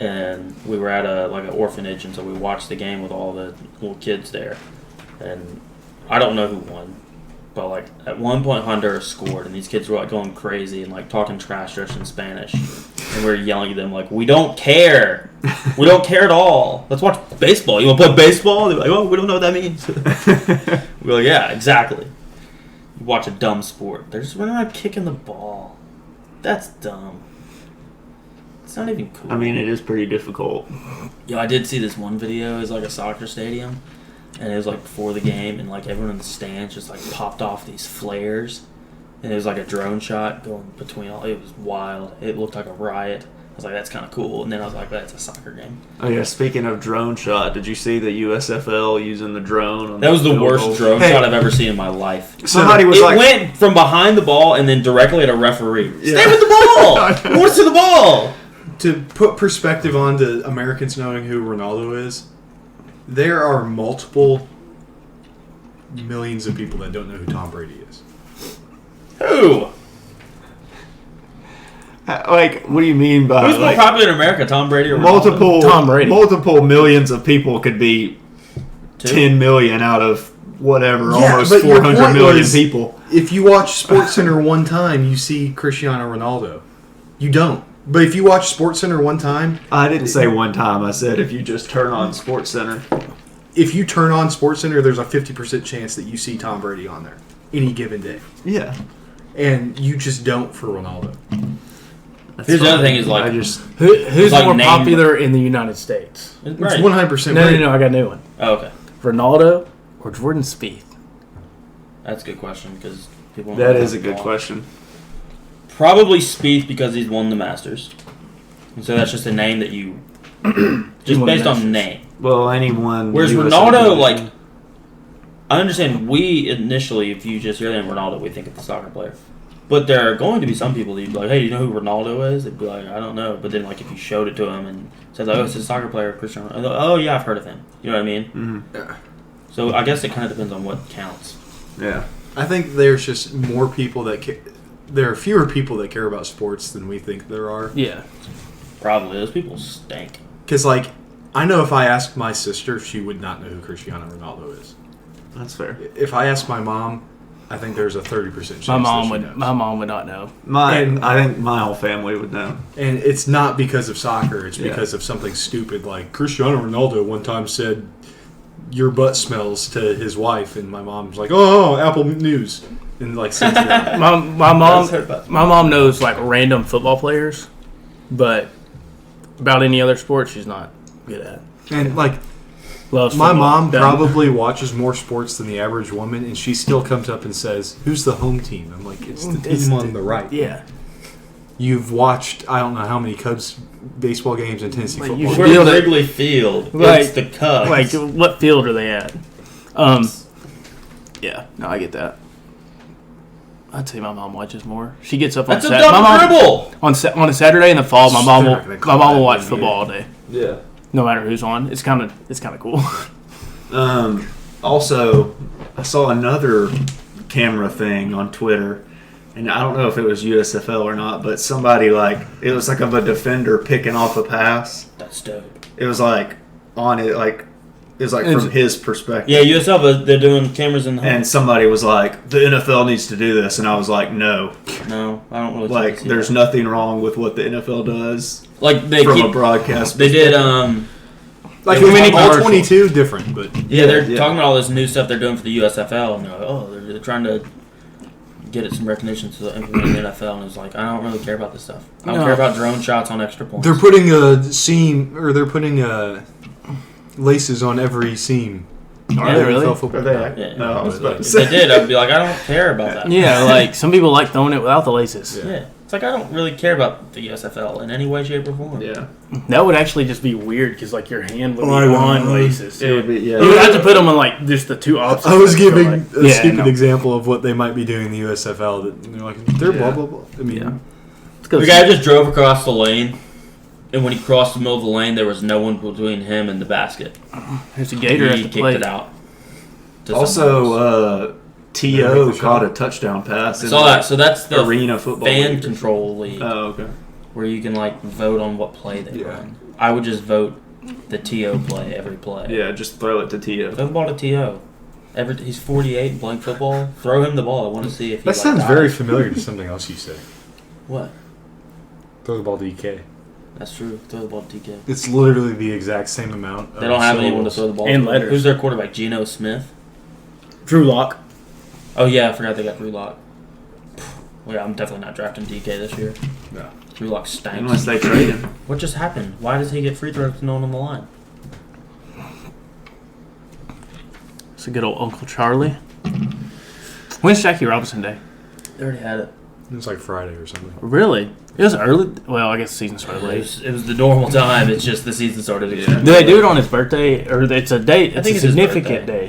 and we were at an orphanage, and so we watched the game with all the little kids there, and I don't know who won, but like at one point Honduras scored, and these kids were like going crazy and like talking trash to us in Spanish, and we were yelling at them like, "We don't care, we don't care at all. Let's watch baseball. You want to play baseball?" They're like, "Oh, we don't know what that means." We're like, "Yeah, exactly." You watch a dumb sport. They're just running around kicking the ball. That's dumb. It's not even cool. I mean, it is pretty difficult. Yo, I did see this one video. It was like a soccer stadium, and it was like before the game, and like everyone in the stands just like popped off these flares, and it was like a drone shot going between all. It was wild. It looked like a riot. I was like, that's kind of cool. And then I was like, that's a soccer game. Oh yeah, speaking of drone shot, did you see the USFL using the drone? On That was the field worst goal? drone shot I've ever seen in my life. Somebody was It like, went from behind the ball and then directly at a referee. Yeah. Stay with the ball. Who wants to the ball? To put perspective onto Americans knowing who Ronaldo is, there are multiple millions of people that don't know who Tom Brady is. Who? like, what do you mean by Who's more like, popular in America, Tom Brady or Ronaldo? multiple Tom Brady. multiple millions of people could be 10 million out of whatever, Yeah, almost but your 400 point million was- people. If you watch SportsCenter one time, you see Cristiano Ronaldo. You don't. But if you watch SportsCenter one time, I didn't say one time. I said if you just turn on SportsCenter. if you turn on SportsCenter, there's a 50% chance that you see Tom Brady on there any given day. Yeah. And you just don't for Ronaldo. Here's the other thing is like, I just Who's like more name- popular in the United States? It's right. 100% No, right. I got a new one. Oh, okay. Ronaldo or Jordan Spieth? That's a good question because people. that is a good question. Probably Spieth because he's won the Masters, and so that's just a name that you just won based the on Masters. name. Well, anyone. Whereas US Ronaldo, Open. like, I understand we initially, if you just hear the name Ronaldo, we think of the soccer player. But there are going to be some people that you'd be like, hey, do you know who Ronaldo is? They'd be like, I don't know. But then, like, if you showed it to them and said, like, oh, it's a soccer player, Cristiano Ronaldo. Like, oh, yeah, I've heard of him. You know what I mean? Mhm. So I guess it kind of depends on what counts. Yeah. I think there's just more people that there are fewer people that care about sports than we think there are. Yeah. Probably. Those people stink. Because, like, I know if I asked my sister, she would not know who Cristiano Ronaldo is. That's fair. If I asked my mom, I think there's a 30% chance My that she mom knows. would not know. I think my whole family would know. And it's not because of soccer. It's Yeah. because of something stupid like Cristiano Ronaldo one time said, "Your butt smells" to his wife, and my mom's like, "Oh, Apple News," and like sends it out. My mom knows like random football players, but about any other sport she's not good at. And like Loves my football. mom Done. probably watches more sports than the average woman, and she still comes up and says, "Who's the home team?" I'm like, "It's the team on the right." Yeah. You've watched I don't know how many Cubs baseball games and Tennessee Like, football. you games. should Where's be able to- Wrigley Field? Like- It's the Cubs. Like, what field are they at? Yeah, no, I get that. I'd say my mom watches more. She gets up on That's a Saturday. dumb dribble. On a Saturday in the fall, my mom They're will not gonna call my mom will that watch NBA. football all day, Yeah. no matter who's on. It's kind of cool. Also, I saw another camera thing on Twitter, and I don't know if it was USFL or not, but somebody it was like of a defender picking off a pass. That's dope. It was like on it, like is like It's- from his perspective. Yeah, USL, but they're doing cameras in the home. And somebody was like, the NFL needs to do this. And I was like, no. No, I don't really Like, see there's that. nothing wrong with what the NFL does Like, they from a keep... broadcast They did, Like, It was I mean, all commercial. 22 different, but yeah, they're Yeah. talking about all this new stuff they're doing for the USFL, and they're like, oh, they're trying to get it some recognition to implement the NFL, and it's like, I don't really care about this stuff. I don't No. care about drone shots on extra points. they're putting a seam, or they're putting laces on every seam. Are they really? NFL football. Are they? Yeah. No, I was about to If say. they did, I'd be like, I don't care about that. Yeah, like some people like throwing it without the laces. Yeah. It's like, I don't really care about the USFL in any way, shape, or form. Yeah. That would actually just be weird because like your hand would be I know. on laces. It would be, yeah. You would have to put them on like just the two opposites. I was So, giving like- a Yeah, stupid no. example of what they might be doing in the USFL. That they're like, they're blah Yeah. blah blah. I mean, Yeah. Let's go The see- guy just drove across the lane, and when he crossed the middle of the lane, there was no one between him and the basket. There's a gator at He the kicked plate. it out. to someone else. Also, They make T.O. the caught a shot. touchdown pass. I in saw that. So that's the arena football fan league. control league Oh, okay. where you can like vote on what play they Yeah. run. I would just vote the TO play every play. Yeah, just throw it to T.O. Throw the ball to TO. He's 48 and playing football. Throw him the ball. I want to see if he that sounds dies. very familiar to something else you say. What? Throw the ball to DK. That's true. Throw the ball to TK. It's literally the exact same amount. They don't have anyone to throw the ball And to. letters. Who's their quarterback? Geno Smith? Drew Lock. Oh, yeah. I forgot they got Drew Lock. Well, yeah, I'm definitely not drafting DK this year. No. Drew Lock stinks. Unless they trade him. What just happened? Why does he get free throws with no one on the line? It's a good old Uncle Charlie. When's Jackie Robinson Day? They already had it. It's like Friday or something. Really? It was early. Well, I guess the season started It late. was the normal time. It's just the season started. Yeah. Do they do it on his birthday, or it's a date? It's think a it's his significant birthday.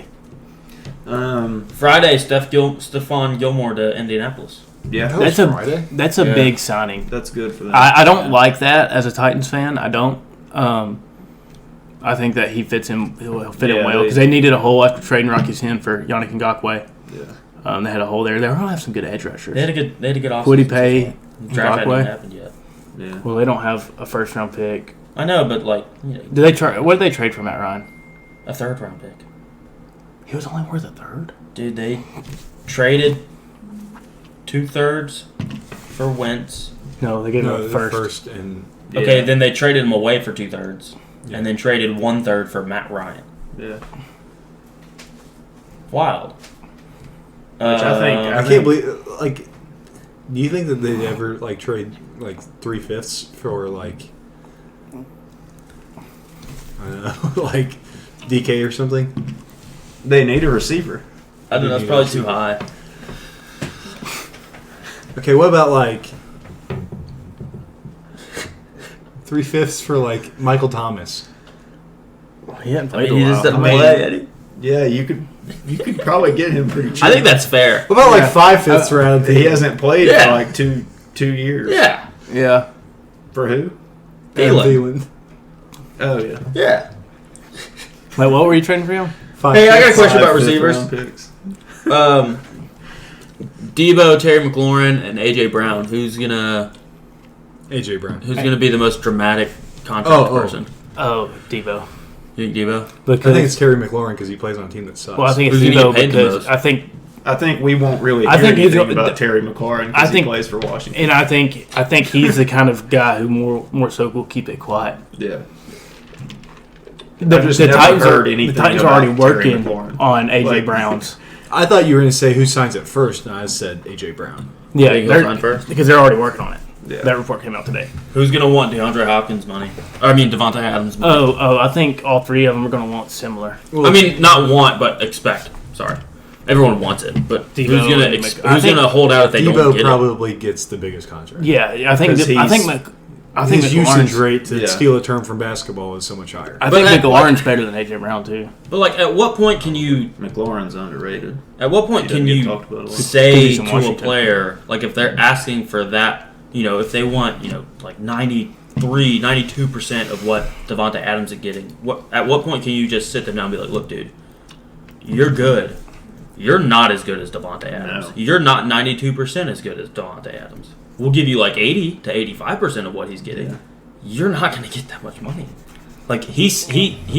day. Friday, Stephon Gilmore to Indianapolis. Yeah, That's Friday? That's a Yeah. big signing. that's good for them. I don't like that as a Titans fan. I don't. I think that he fits in. He'll fit in Yeah, well because they needed a hole after trading Rocky Sin for Yannick Ngakoue. Yeah. They had a hole there. They don't have some good edge rushers. They had a good off. Would he pay Draft hadn't Ngakoue? even happened yet. Yeah. Well, they don't have a first round pick. I know, but like Did they try? What did they trade for Matt Ryan? a third round pick, He was only worth a third. dude. They traded 2/3 for Wentz. No, they gave No, him a the first. first and Okay, Yeah. then they traded him away for 2/3, Yeah. and then traded 1/3 for Matt Ryan. Yeah. Wild. Which I think- I can't believe. Like, do you think that they'd ever like trade like 3/5 for like I don't know, like DK or something? They need a receiver. I don't know. That's probably too high. Okay, what about like 3/5 for like Michael Thomas? He hadn't I played mean, he a just while. doesn't I mean- play, Eddie. Yeah, you could probably get him pretty cheap. I think that's fair. What about Yeah. like 5/5 for Adam he hasn't played Yeah. for like two years. Yeah. Yeah. For who? Thielen. Oh yeah. Yeah. Wait, what were you trading for him? Hey, I got a question about 5 receivers. fifth-round picks. Debo, Terry McLaurin, and AJ Brown. Who's gonna be the most dramatic contract Oh. person? Oh, Debo. You think Debo? Because I think it's Terry McLaurin because he plays on a team that sucks. well, I think it's Who's gonna Debo get paid the because most? I think we won't really hear I think he's- anything about Terry McLaurin I because he think- plays for Washington. and I think he's the kind of guy who more so will keep it quiet. Yeah. The, I've just the never Titans heard are anything the Titans are about already Terry working McLaurin. on AJ Like- Brown's. I thought you were going to say who signs it first, and I said AJ Brown. Yeah, Think he'll they're- sign first? because they're already working on it. Yeah. That report came out today. Who's gonna want DeAndre Hopkins' money? I mean Devontae Adams' money. Oh, I think all three of them are going to want similar. I mean, not want, but expect. Sorry, everyone wants it, but Debo who's gonna and I who's think gonna hold out if they don't Debo get it? probably gets the biggest contract. Yeah, I think Because I think His McLaurin's- usage rate, to Yeah. steal a term from basketball, is so much higher. I But think at what- McLaurin's better than AJ Brown too. But like, at what point can you? McLaurin's underrated. At what point He can doesn't get you talked about a lot. say He's in to a Washington. player, like if they're asking for that, if they want, like 93, 92% of what Devontae Adams is getting, at what point can you just sit them down and be like, look, dude, you're good. You're not as good as Devontae Adams. No. You're not 92% as good as Devontae Adams. We'll give you like 80 to 85% of what he's getting. Yeah. You're not going to get that much money. Like he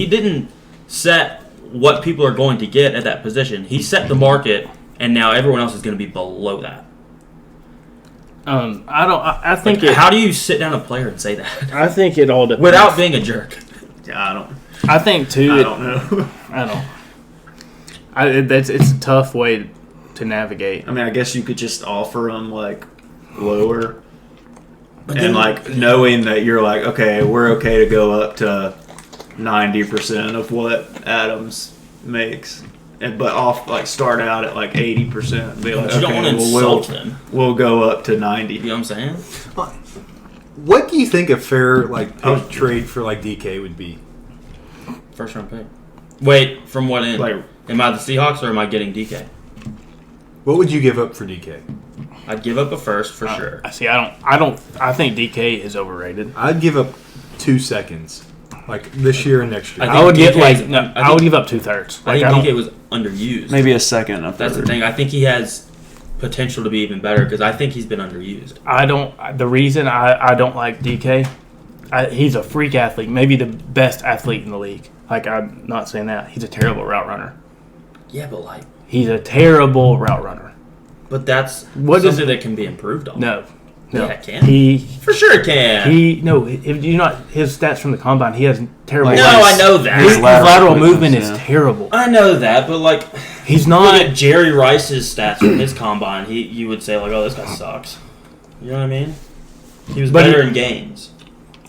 didn't set what people are going to get at that position. He set the market, and now everyone else is going to be below that. I think How do you sit down a player and say that I think it all depends. without being a jerk? Yeah, I don't. I think too. I don't know. It's a tough way to navigate. I mean, I guess you could just offer them like lower, But and then- like knowing that you're like, okay, we're okay to go up to 90% of what Adams makes, but off like start out at like 80%. Be like, But you don't want to insult them. we'll go up to 90. You know what I'm saying? What do you think a fair like pick Trade for like DK would be. First round pick. Wait, from what end? Like- am I the Seahawks or am I getting DK? What would you give up for DK? I'd give up a first for sure. I see. I think DK is overrated. I'd give up 2 seconds, like this year and next year. I I, think would give DK 's like I would think- give up 2/3. I Like, think don't- DK was underused. Maybe a second. That's the thing. I think he has potential to be even better because I think he's been underused. I don't. The reason I don't like DK, he's a freak athlete, maybe the best athlete in the league. Like, I'm not saying that he's a terrible route runner. Yeah, but like, He's a terrible route runner. but that's What is- something that can be improved on. No, Yeah, it can. He For sure it can. if you not his stats from the combine, he has terrible. no, legs. I know that. His lateral quickness, movement is yeah. terrible. I know that, but like, He's look not. at Jerry Rice's stats from his combine. You would say like, oh, this guy sucks. You know what I mean? He was But better in games.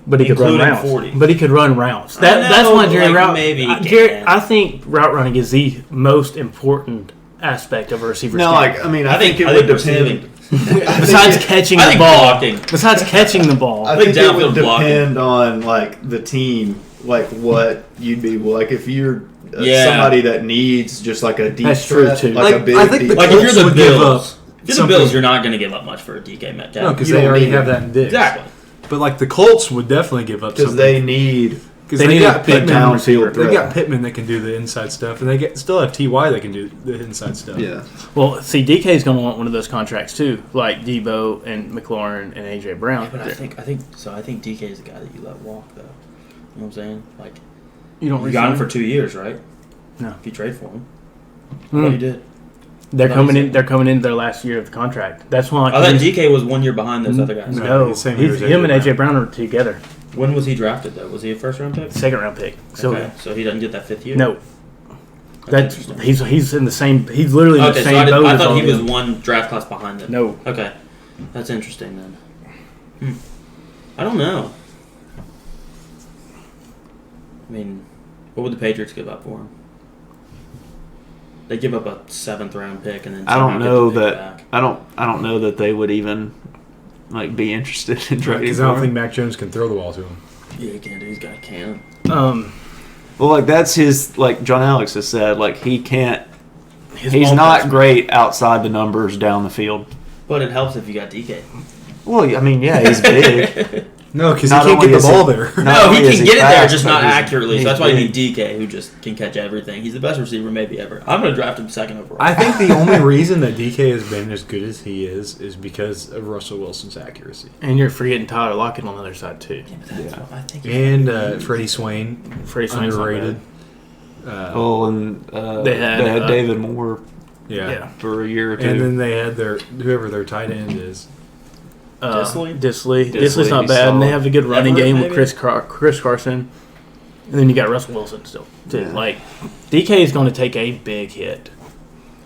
But he could run including routes. 40. But he could run routes. I That's know, why but, Jerry like, route. maybe he Jerry, can. I think route running is the most important aspect of a receiver's No, game. like I mean, I think it I would think depend. Besides catching I the think ball. blocking. Besides catching the ball. I think think it would downfield blocking. depend on like the team, like what you'd be like if you're Yeah. somebody that needs just like a deep That's true, threat, too. like Like, a big I think deep the Like if you're Colts the would give Bills, if you're the something- Bills, you're not going to give up much for a DK Metcalf. No, because You they don't already need have it. that in Diggs. Exactly. But like the Colts would definitely give up because something. they need. Because they they need got a big Pittman. downfield They threat. got Pittman that can do the inside stuff, and they still have Ty that can do the inside stuff. Yeah, Well, see, DK is going to want one of those contracts too, like Debo and McLaurin and AJ Brown. But I think DK is the guy that you let walk though. You know what I'm saying? Like You don't you got him resign? for 2 years, right? No. If you trade for him, Hmm. what you did? They're No, coming he's- in. They're coming into their last year of the contract. That's why. I thought DK was 1 year behind those other guys. No. No, he's same year as him and AJ AJ Brown are together. When was he drafted though? Was he a first round pick? Second round pick. So Okay, so he doesn't get that 5th year. no, That's that's interesting. he's in the same. He's literally in the Okay, so same boat. I as thought all he was them. one draft class behind them. No, Okay, that's interesting then. I don't know. I mean, what would the Patriots give up for him? They give up a 7th round pick and then I don't somehow know get the pick that. back. I don't know that they would even like be interested in trading Because for I don't him. think Mac Jones can throw the ball to him. Yeah, he can't do. He's got a cannon. Well, like that's his. Like John Alex has said, like he can't. his He's ball not placement. great outside the numbers down the field. But it helps if you got DK. Well, I mean, yeah, he's big. No, because he Not can't only get is the ball he- there. Not No, only he is can get it there, fast, just but not he's- accurately. he's So that's why you big. need DK, who just can catch everything. He's the best receiver maybe ever. I'm going to draft him 2nd overall. I think the only reason that DK has been as good as he is because of Russell Wilson's accuracy. And you're forgetting Tyler Lockett on the other side too. Yeah, but that's what I think. And Freddie Swain, Freddie Swain's not underrated. Oh, and They had, David Moore Yeah. Yeah. for a year or two. And then they had whoever their tight end is. Disley? Disley's not he's bad, and they solid. have a good running Everett, game maybe? with Chris Carson, and then you got Russell Wilson still. Too. Yeah. Like DK is going to take a big hit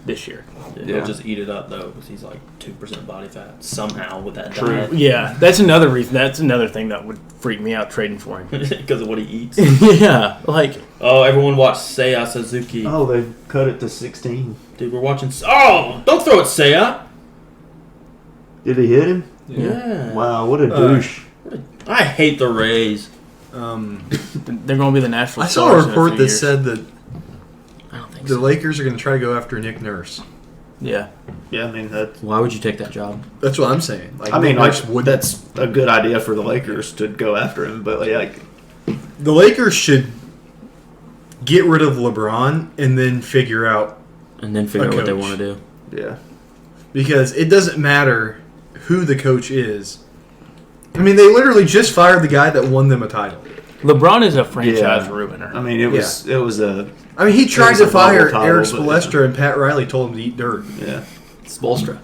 this year. He'll Yeah. just eat it up though, because he's like 2% body fat somehow with that True. diet. Yeah, that's another reason. That's another thing that would freak me out trading for him. Because of what he eats. Yeah, like Oh, everyone watch Seiya Suzuki. oh, they cut it to 16. Dude, we're watching. Oh, don't throw it, Seiya. Did he hit him? Yeah. Wow, what a douche. I hate the Rays. they're going to be the national. I saw stars a in report few that years. said that I don't think the so. Lakers are going to try to go after Nick Nurse. Yeah, Yeah, I mean that's. Why would you take that job? That's what I'm saying. Like, I mean, Nick like Nurse would. that's a good idea for the Lakers to go after him, but like, The Lakers should get rid of LeBron and then figure out, And then figure A out what they coach. want to do. yeah, because it doesn't matter who the coach is. I mean, they literally just fired the guy that won them a title. LeBron is a franchise Yeah. ruiner. I mean, it was a I mean, he tried was to a fire bubble Eric title, but, Spoelstra, and Pat Riley told him to eat dirt. yeah. Spolstra.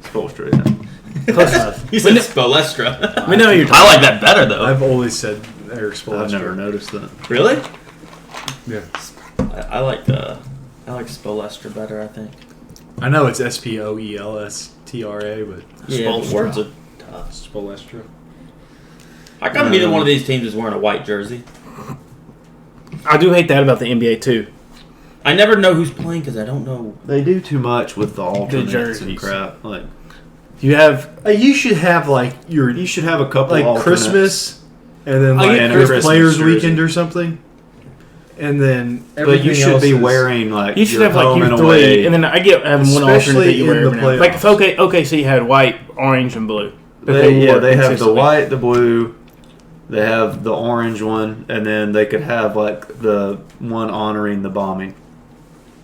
Spoelstra, yeah. Close enough. You said Spolestra. We know you're I like that better though. I've always said Eric Spoelstra. I've never noticed that. Really? Yeah. I like Spolestra better. I think. I know it's Spoelstra, but Yeah, but Spoelstra. words are tough. Spoelstra. How come neither one of these teams is wearing a white jersey? I do hate that about the NBA too. I never know who's playing because I don't know. They do too much with the alternates jerseys. and crap. Like You have You should have like your you should have a couple like alternates. Christmas, and then Oh, like yeah, and a Christmas Christmas Players jersey. Weekend or something, and then But everything you should else be is- wearing like you should your have like home your and three, away. and then I get having one alternate Especially that you wear in the every now. Like if playoffs. OKC had white, orange, and blue. that They wore have the consistently. white, the blue. They have the orange one, and then they could have like the one honoring the bombing.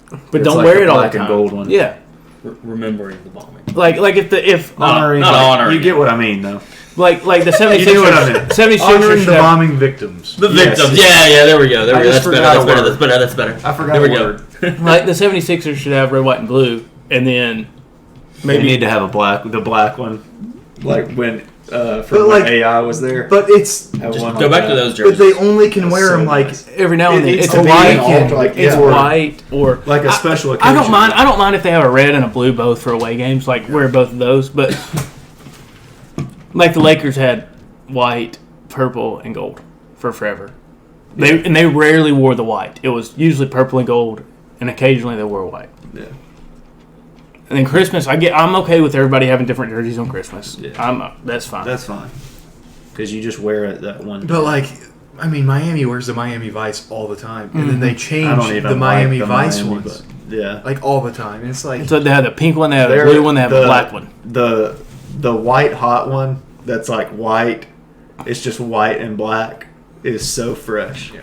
but it's don't like wear the it all the black time. and gold one. Yeah, Remembering the bombing. like if Honoring, not like, honoring You get it. what I mean, though. like the 76ers. You knew what I meant. 76ers honoring should the have- bombing victims. The Yes. victims. Yeah, there we go. There I we go. just That's better. forgot That's a better. word. That's better. That's better. I forgot There we a go. word. Like the 76ers should have red, white, and blue, and then Maybe maybe need to have the black one, like when But, when like- AI was there. But it's Have Just one go like back to that. those but jerseys. they only can wear so them like nice. every now and It then needs it's to be white. an alter- like, It's yeah. white or Like a special occasion. I don't mind. I don't mind if they have a red and a blue both for away games. Like wear both of those, but like the Lakers had white, purple, and gold for forever. They rarely wore the white. It was usually purple and gold, and occasionally they wore white. Yeah. And then Christmas, I'm okay with everybody having different jerseys on Christmas. Yeah. That's fine. That's fine. Because you just wear it that one. But like, I mean, Miami wears the Miami Vice all the time, and then they I change don't even the Miami like the Vice Miami, ones but yeah. like all the time. It's like So they have the pink one, they have the They're- blue one, they have the black one. The white hot one that's like white, it's just white and black, is so fresh. Yeah.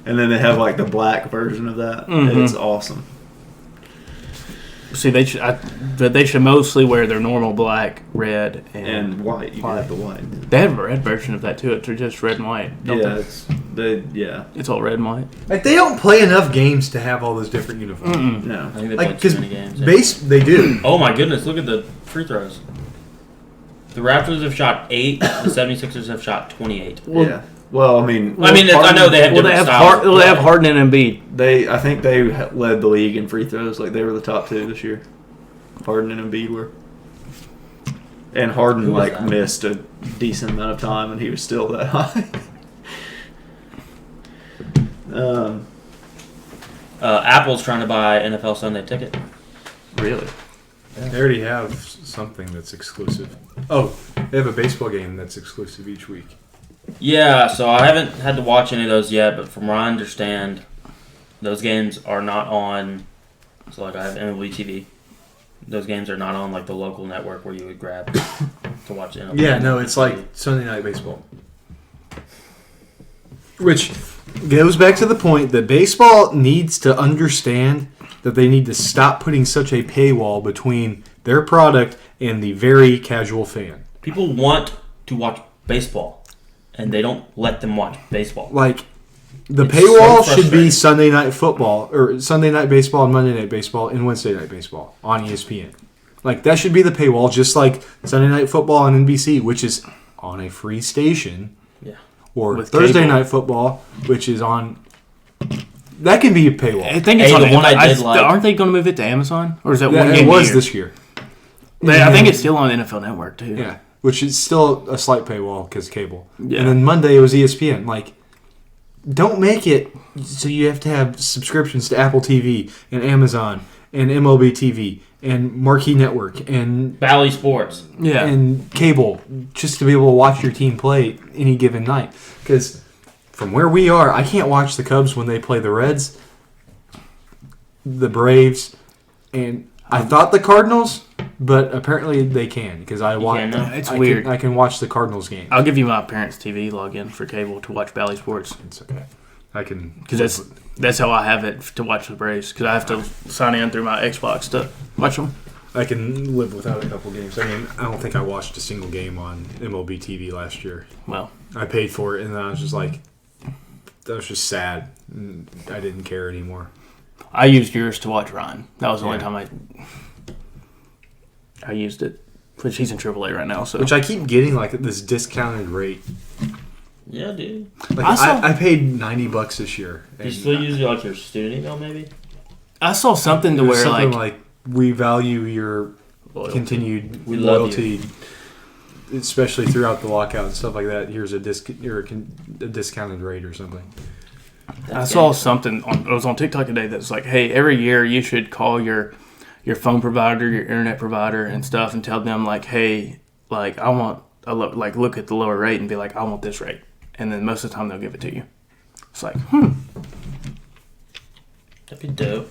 And then they have like the black version of that. Mhm. It's awesome. See, they should mostly wear their normal black, red, And white, you White. have the white. They have a red version of that too. It's just red and white. Don't Yeah, they? yeah. It's all red and white. like they don't play enough games to have all those different uniforms. No. I think they Like played too because many games. base they do. Oh my goodness! Look at the free throws. The Raptors have shot 8. The 76ers have shot 28. Yeah. Well, I mean, I mean, I know they have Well, different they have styles. they have Harden and Embiid. I think they led the league in free throws. Like they were the top 2 this year. Harden and Embiid were. And Harden Who was like that? missed a decent amount of time, and he was still that high. Apple's trying to buy NFL Sunday Ticket. Really? They already have something that's exclusive. Oh, they have a baseball game that's exclusive each week. Yeah, so I haven't had to watch any of those yet, but from what I understand, those games are not on. So like I have MLB TV. Those games are not on like the local network where you would grab to watch MLB. Yeah, no, it's like Sunday Night Baseball. Which goes back to the point that baseball needs to understand that they need to stop putting such a paywall between their product and the very casual fan. people want to watch baseball, and they don't let them watch baseball. Like, the It's paywall so should be frustrating. Sunday Night Football, or Sunday Night Baseball and Monday Night Baseball and Wednesday Night Baseball on ESPN. Like, that should be the paywall, just like Sunday Night Football on NBC, which is on a free station. Yeah. Or With Thursday cable. Night Football, which is on... That can be a I paywall. think it's Hey, on the one I did Amazon. like- Aren't they going to move it to Amazon? Or is that Yeah, one it game a was year? this year. I think it's still on NFL Network, too. Yeah, which is still a slight paywall because cable. Yeah. And then Monday it was ESPN. Like, don't make it so you have to have subscriptions to Apple TV and Amazon and MLB TV and Marquee Network and Bally Sports. Yeah. and cable just to be able to watch your team play any given night. Because from where we are, I can't watch the Cubs when they play the Reds, the Braves, and I thought the Cardinals, but apparently they can because I watch. can now? It's I weird. I can watch the Cardinals game. I'll give you my parents' TV login for cable to watch Bally Sports. It's okay. I can Because that's how I have it to watch the Braves. Because I have to sign in through my Xbox to watch them. I can live without a couple games. I mean, I don't think I watched a single game on MLB TV last year. Well, I paid for it, and then I was just like, that was just sad. I didn't care anymore. I used yours to watch Ryan. That was the only Yeah. time I used it. Which he's in AAA right now. So Which I keep getting like this discounted rate. Yeah, dude. Like I saw- I paid $90 this year. You still use like your student email, maybe? I saw something to It was where something like we value your Loyalty. continued We love loyalty, especially throughout the lockout and stuff like that. Here's a discounted rate or something. I saw something on it was on TikTok today that's like, hey, every year you should call your phone provider, your internet provider, and stuff, and tell them like, hey, like I want like look at the lower rate and be like, I want this rate, and then most of the time they'll give it to you. It's like, That'd be dope.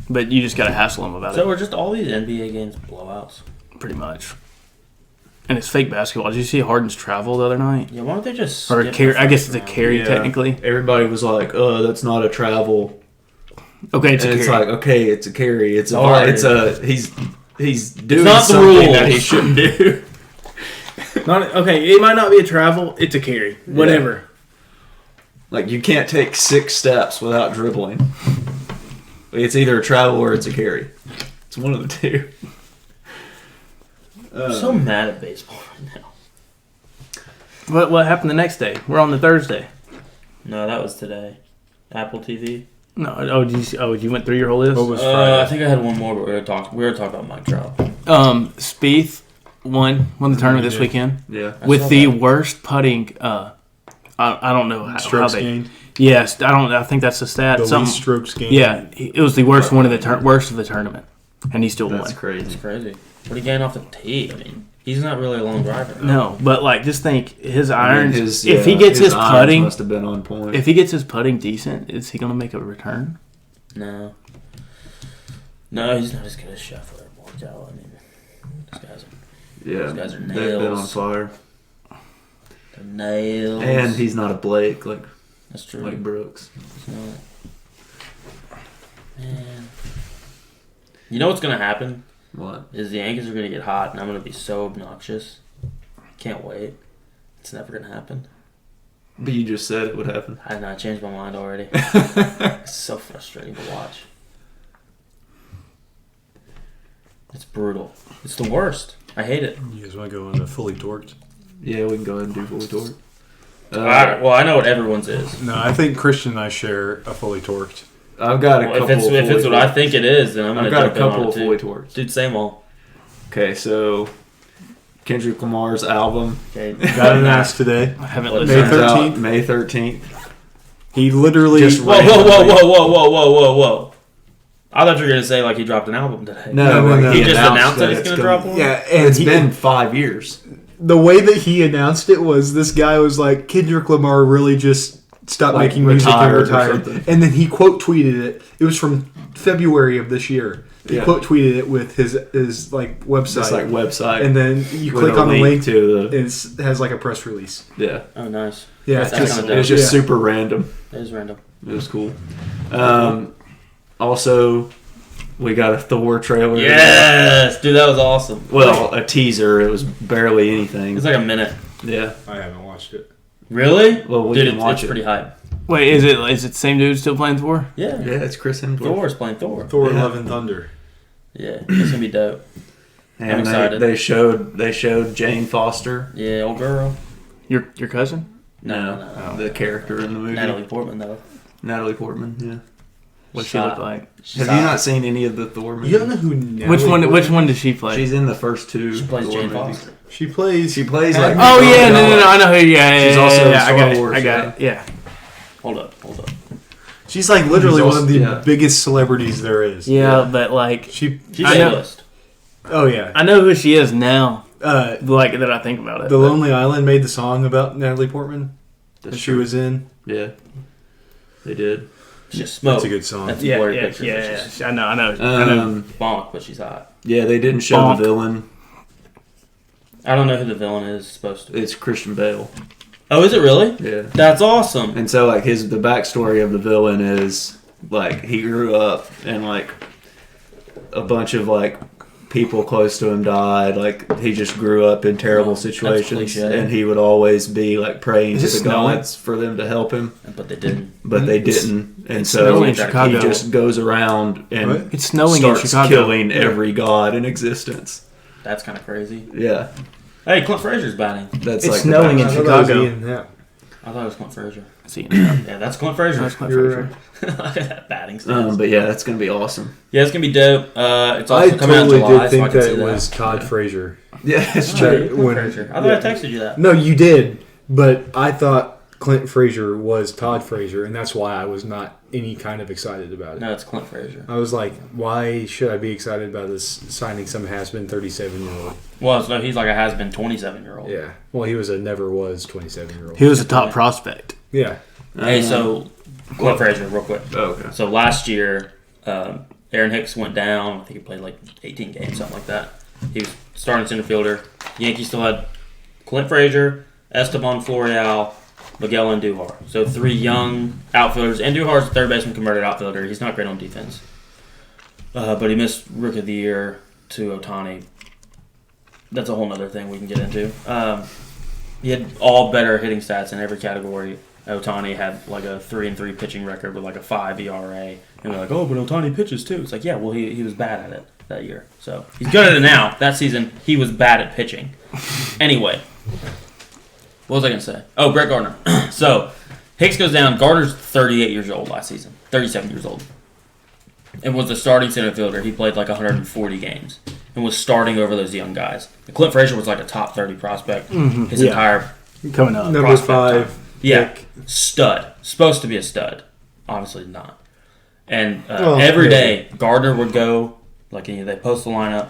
but you just gotta hassle them about So are just all these NBA games blowouts? it, pretty much. And it's fake basketball. Did you see Harden's travel the other night? Yeah, why don't they just Or skip carry? the I guess first it's a round? carry Yeah. technically. Everybody was like, that's not a travel. Okay, it's And a it's carry. like, okay, it's a carry. It's a Alright. it's a he's doing not the something that rules. he shouldn't do. Okay, it might not be a travel. It's a carry. Whatever. Like you can't take 6 steps without dribbling. It's either a travel or it's a carry. It's one of the two. I'm so mad at baseball right now. What happened the next day? We're on the Thursday. No, that was today. Apple TV. No. Oh, you went through your whole list. What was Friday? I think I had one more, but we were talking about Mike Trout. Spieth won the tournament this did. weekend Yeah. I with saw the that. worst putting. I don't know how Strokes they. gained. Yes, I don't. I think that's the stat. The Something- least strokes gained. Yeah, it was the worst one of the worst of the tournament, and he still That's won. crazy. It's crazy. What are you getting off the tee? I mean, he's not really a long driver. No, but like just think his I mean, irons. If he gets his irons putting, must have been on point. if he gets his putting decent, is he going to make a return? No. No, he's not as good as Scheffler or Morikawa. I mean, these guys are they've been on nails. fire. they're nails. And he's not a Blake like That's true. Brooks. He's not. Man. You know what's going to happen? What? Is the Yankees are going to get hot, and I'm going to be so obnoxious. Can't wait. It's never going to happen. But you just said it would happen. I changed my mind already. It's so frustrating to watch. It's brutal. It's the worst. I hate it. You guys want to go into fully torqued? Yeah, we can go ahead and do fully torque. Well, I know what everyone's is. No, I think Christian and I share a fully torqued. I've got a Well, couple. if it's what I think it is, then I'm going I've to got a jump in on couple it of too. fully torques. Dude, same all. Okay, so Kendrick Lamar's album Okay. Got an ass today. I haven't What is listened. May comes out 13th? May 13th. He literally Just Whoa, whoa, whoa, whoa, whoa, whoa, whoa, whoa. I thought you were going to say like he dropped an album today. No, no, He just announced that it's he's going to drop one? Yeah, and It's been 5 years. the way that he announced it was this guy was like, Kendrick Lamar really just stopped Like, making music and retired or retired. something. And then he quote tweeted it. It was from February of this year. He Yeah. quote tweeted it with his like website. Just like website. and then you with click a on the link to the and it has like a press release. yeah. Oh, nice. Yeah, That's it's just, kinda It was dope. just yeah. super random. It is random. It was cool. Also, we got a Thor trailer. Yes! Dude, that was awesome. Well, a teaser. It was barely anything. It's like a minute. Yeah. I haven't watched it. Really? Well, we Dude, can watch it's it. pretty hype. Wait, is it the same dude still playing Thor? Yeah. Yeah, it's Chris Hemsworth. Thor's playing Thor. Thor: Yeah. Love and Thunder. Yeah, it's gonna be dope. I'm And excited. they showed Jane Foster. Yeah, old girl. Your cousin? No. The character in the movie. Natalie Portman though. Natalie Portman. Yeah. What she look like? Have you not seen any of the Thor movies? You don't know who Natalie Which one? Which Portman one does she play? She's in the first 2 She plays Thor Jane movies. Foster. She plays. She plays like. Oh yeah, no, I know who. Yeah, She's yeah, also yeah, in yeah, I Star got it. Wars, I got it. Yeah. Hold up. She's like literally She's one of the also- yeah. biggest celebrities there is. Yeah, but like, She. She's I know. A-list. Oh yeah. I know who she is now. Uh, Like that, I think about it. The but- Lonely Island made the song about Natalie Portman That's that she true. was in. Yeah. They did. She's just smoke. That's a good song. That's a Yeah, blurry yeah, picture. but yeah, she's yeah. I know. I know. bonk, but she's hot. Yeah, they didn't show Bonk. the villain. I don't know who the villain is supposed to be. It's Christian Bale. Oh, is it really? Yeah. That's awesome. And so, like, the backstory of the villain is, like, he grew up and, like, a bunch of, like, people close to him died. Like he just grew up in terrible situations, cliche. and he would always be like praying Is to it the snowing? gods for them to help him, But they didn't. but they didn't. And It's so snowing in he Chicago. just goes around and What? It's snowing in starts Chicago. killing every god in existence. That's kind of crazy. Yeah, Hey, Clint Frazier's batting. that's It's like snowing in I thought that was Chicago. Ian, yeah. I thought it was Clint Frazier. See, Yeah, that's Clint Frazier. That's Clint You're Frazier. Look at that batting stance. But yeah, that's gonna be awesome. Yeah, it's gonna be dope. It's I also coming totally out in July, did so I think can that see it that. was Todd Frazier. Yeah, it's That- true. Clint when- Frazier. I thought yeah. I texted you that. No, you did, but I thought Clint Frazier was Todd Frazier, and that's why I was not any kind of excited about it. No, it's Clint Frazier. I was like, why should I be excited about this signing some has-been 37-year-old? Well, so he's like a has-been 27-year-old. Yeah. Well, he was a never-was 27-year-old. He was a top prospect. Yeah. Hey, so Clint Frazier, real quick. Oh, okay. So last year, Aaron Hicks went down. I think he played like 18 games, something like that. He was starting center fielder. Yankees still had Clint Frazier, Esteban Florial, Miguel Andujar. So 3 young outfielders. Andujar's a third baseman converted outfielder. He's not great on defense. But he missed Rookie of the Year to Ohtani. That's a whole other thing we can get into. He had all better hitting stats in every category. Ohtani had like a 3-3 pitching record with like a 5 ERA. And they're like, oh, but Ohtani pitches too. It's like, yeah, well, he was bad at it that year. So he's good at it now. That season, he was bad at pitching. Anyway, what was I going to say? Oh, Brett Gardner. So Hicks goes down. Gardner's 38 years old last season, 37 years old. And was the starting center fielder. He played like 140 games and was starting over those young guys. Clint Frazier was like a top 30 prospect his Yeah. entire Coming up. Number prospect 5. time. Yeah, pick. stud. Supposed to be a stud. Obviously not. And Well, every maybe. day, Gardner would go, like they post the lineup,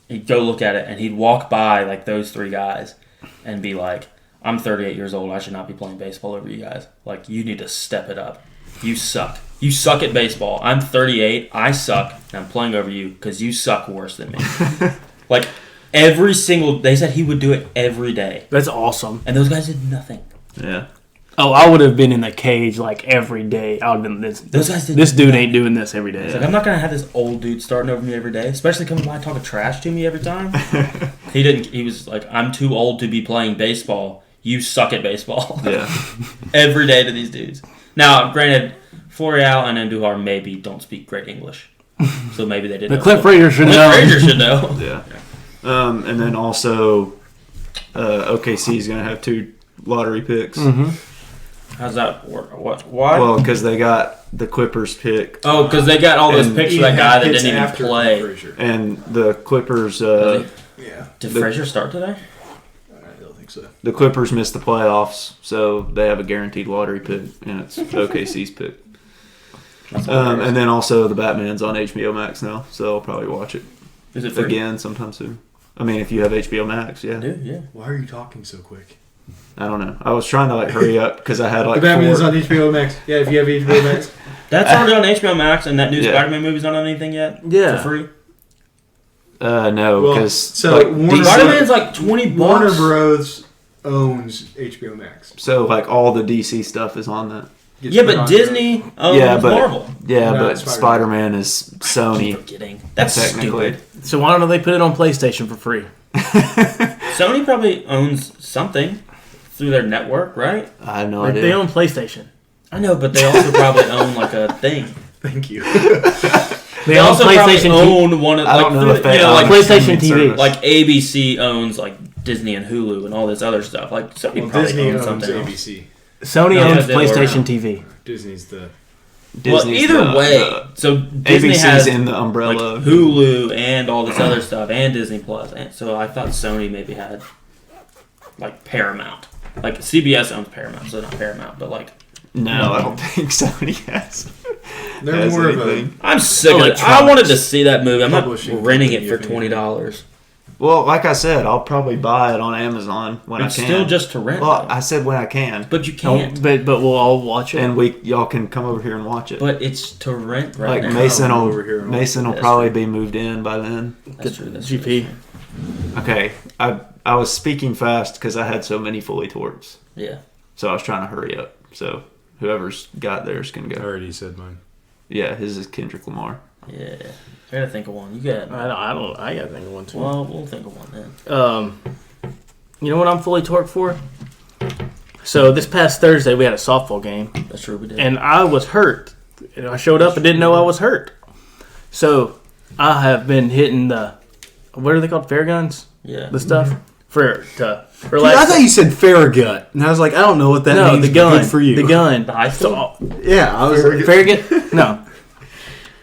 he'd go look at it, and he'd walk by like those 3 guys and be like, I'm 38 years old. I should not be playing baseball over you guys. Like, you need to step it up. You suck. You suck at baseball. I'm 38. I suck, and I'm playing over you because you suck worse than me. Like, every single... They said he would do it every day. That's awesome. And those guys did nothing. Yeah. Oh, I would have been in the cage like every day. I would have been this. Those guys did This dude nothing. ain't doing this every day. It's like, I'm not going to have this old dude starting over me every day, especially coming by talking trash to me every time. He didn't. He was like, I'm too old to be playing baseball. You suck at baseball. Yeah. Every day to these dudes. Now, granted, Florial and Andujar maybe don't speak great English. So maybe they didn't But know. Clint Frazier should Clint know. Frazier should know. Yeah. And then also, OKC is going to have 2 lottery picks. How's that work? What? Why? Well, because they got the Clippers pick, Oh, because they got all those And picks of that guy that Hits didn't even after play. Frazier. and the Clippers. Does Yeah. Did the- Frazier start today? I don't think so. The Clippers missed the playoffs, so they have a guaranteed lottery pick, and it's OKC's pick. That's hilarious. And then also the Batman's on HBO Max now, so I'll probably watch it Is it free? again sometime soon. I mean, if you have HBO Max, yeah. Dude, yeah. Why are you talking so quick? I don't know. I was trying to like hurry up because I had like The Batman is 4. on HBO Max. Yeah, if you have HBO Max. That's already on HBO Max, and that new Yeah. Spider-Man movie's not on anything yet. Yeah. For free. No, Well, because so Warner- Spider-Man's like $20. Warner Bros. Owns HBO Max. so like all the DC stuff is on that. Gets Yeah, put but on Disney owns Yeah, but- Marvel. Yeah, No, but it's Spider-Man. Spider-Man is Sony Forgetting. That's technically. stupid. So why don't they put it on PlayStation for free? Sony probably owns something through their network, right? I have no Like, idea. they own PlayStation. I know, but they also probably own like a thing. Thank you. They own also PlayStation probably TV. own one of I like, don't know if they you know, own like PlayStation streaming TV. service. like ABC owns like Disney and Hulu and all this other stuff. Like Sony Well, probably Disney owns owns something else. ABC. Sony No, owns they were PlayStation around. TV. Disney's the. Well, Disney's either the- way, the- so Disney ABC's has in the like umbrella. Hulu and all this other stuff, and Disney Plus. And so I thought Sony maybe had like Paramount. Like CBS owns Paramount, so not Paramount, but like No, I don't think Sony has. They're has more of a. anything. I'm sick of it. I Electronics. wanted to see that movie. I'm not Publishing renting it company, for if anything. $20. Well, like I said, I'll probably buy it on Amazon when It's I can. still just to rent. Well, though. I said when I can, But you can't. But we'll all watch it. and y'all can come over here and watch it. But it's to rent right like now. Mason I'll will over here and watch Mason will That's probably true. be moved in by then. That's true. That's GP. True. Okay, I was speaking fast because I had so many fully torts, Yeah. so I was trying to hurry up. So whoever's got theirs can I go. already said mine. Yeah, his is Kendrick Lamar. Yeah. I gotta think of one. You got. I gotta think of one too. Well, we'll think of one then. You know what I'm fully torqued for? So this past Thursday we had a softball game, That's true, we did. and I was hurt. And I showed up and didn't know I was hurt. So I have been hitting the, what are they called? Fair guns? yeah. The stuff to Dude, relax. I thought you said Farragut, and I was like, I don't know what that no, means. the gun. Good for you. The gun. The high school? So, Yeah, I was like, Farragut? No.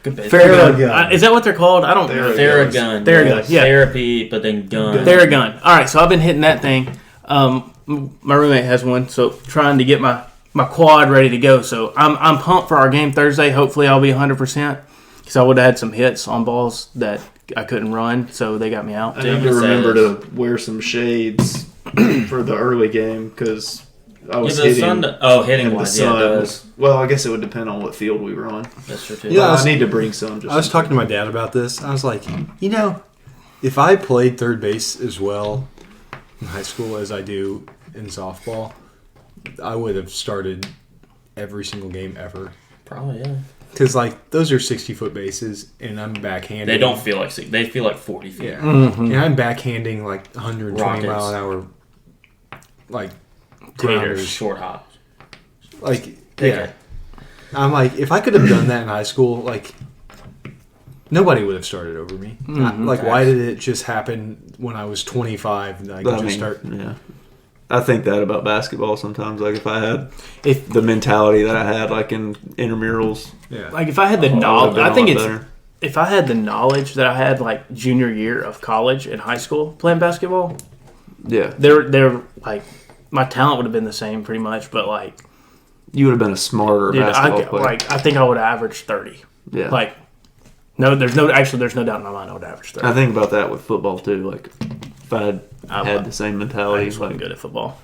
Good base. Farragut. Is that what they're called? I don't know. Theragun. Theragun, yeah. Therapy, but then gun. Theragun. All right, so I've been hitting that thing. My roommate has one, so trying to get my quad ready to go. So I'm pumped for our game Thursday. Hopefully I'll be 100% because I would have had some hits on balls that I couldn't run, so they got me out. I need to remember to wear some shades for the early game because I was hitting hitting in the wise, yeah, it sun. does. Well, I guess it would depend on what field we were on. That's true too. Yeah, I need to bring some. Just I was talking to my dad about this. I was like, if I played third base as well in high school as I do in softball, I would have started every single game ever. Probably, yeah. Because, those are 60-foot bases, and I'm backhanding. They don't feel like they feel like 40 feet. Yeah. Mm-hmm. And I'm backhanding, 120 Rockets. mile an hour, Taters, grounders. short hops. Yeah. I'm like, if I could have done that in high school, nobody would have started over me. Why did it just happen when I was 25 and I could just start? Yeah. I think that about basketball sometimes. If I had the mentality that I had, in intramurals. Yeah. If I had the knowledge, I think it's better. if I had the knowledge that I had junior year of college and high school playing basketball, Yeah. they're my talent would have been the same pretty much, but You would have been a smarter basketball player. I think I would have averaged 30. Yeah. There's no doubt in my mind I would average 30. I think about that with football too. If I had the same I mentality, just wasn't good at football.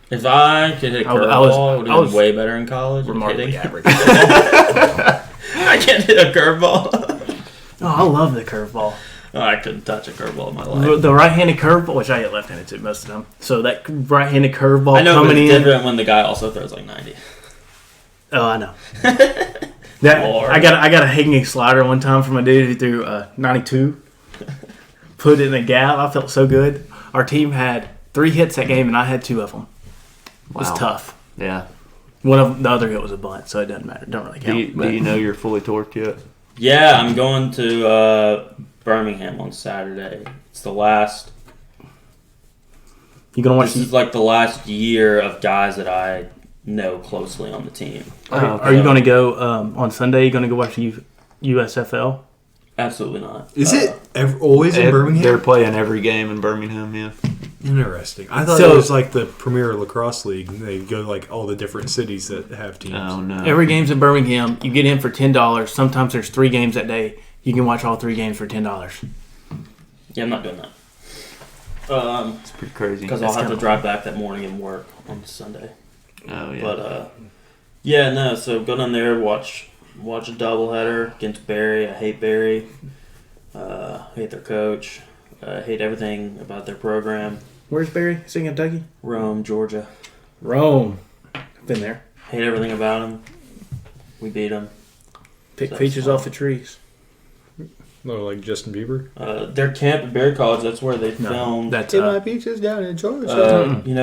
If I could hit a I was- curveball, I would I have was been way better in college. Remarkably Kidding. average. I can't hit a curveball. Oh, I love the curveball. I couldn't touch a curveball in my life. The right-handed curveball, which I hit left-handed too most of them. So that right-handed curveball I know, but coming it's in. different when the guy also throws 90. Oh, I know. I got a hanging slider one time from a dude who threw 92. Put it in the gap. I felt so good. Our team had 3 hits that game, and I had 2 of them. It was tough. Yeah. One of the other hit was a bunt, so it doesn't matter. Don't really count. Do you know you're fully torqued yet? Yeah, I'm going to Birmingham on Saturday. It's the last. You gonna watch? This is the last year of guys that I know closely on the team. Are you gonna go on Sunday? You gonna go watch the USFL? Absolutely not. Is it always in Birmingham? They're playing every game in Birmingham, yeah. Interesting. I thought So- it was the Premier Lacrosse League. They go all the different cities that have teams. Oh, no. Every game's in Birmingham. You get in for $10. Sometimes there's 3 games that day. You can watch all 3 games for $10. Yeah, I'm not doing that. It's pretty crazy. Because I'll have to drive back that morning and work on Sunday. Oh, yeah. But yeah, no. So go down there, watch a doubleheader against Barry. I hate Barry. Hate their coach. Hate everything about their program. Where's Barry? Is he in Kentucky? Rome, Georgia. Rome. Been there. Hate everything about them. We beat them. Pick That's peaches fun. off the trees. Little like Justin Bieber. Their camp at Barry College. That's where they filmed. That's Get my peaches down in Georgia. In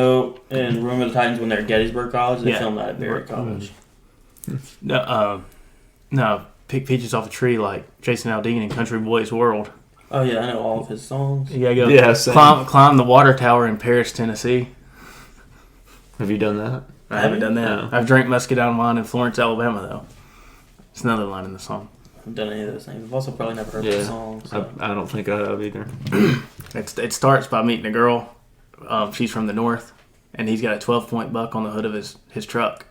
Room of the Titans when they're at Gettysburg College, they Yeah. filmed that at Barry College. No. Pick peaches off a tree like Jason Aldean in Country Boys World. Oh yeah, I know all of his songs. You gotta go Yeah, same. climb the water tower in Paris, Tennessee. Have you done that? I haven't done that. No. I've drank muscadine wine in Florence, Alabama, though. It's another line in the song. I haven't done any of those things. I've also probably never heard Yeah. the songs. So. I don't think I have either. It starts by meeting a girl. She's from the north, and he's got a 12-point buck on the hood of his truck.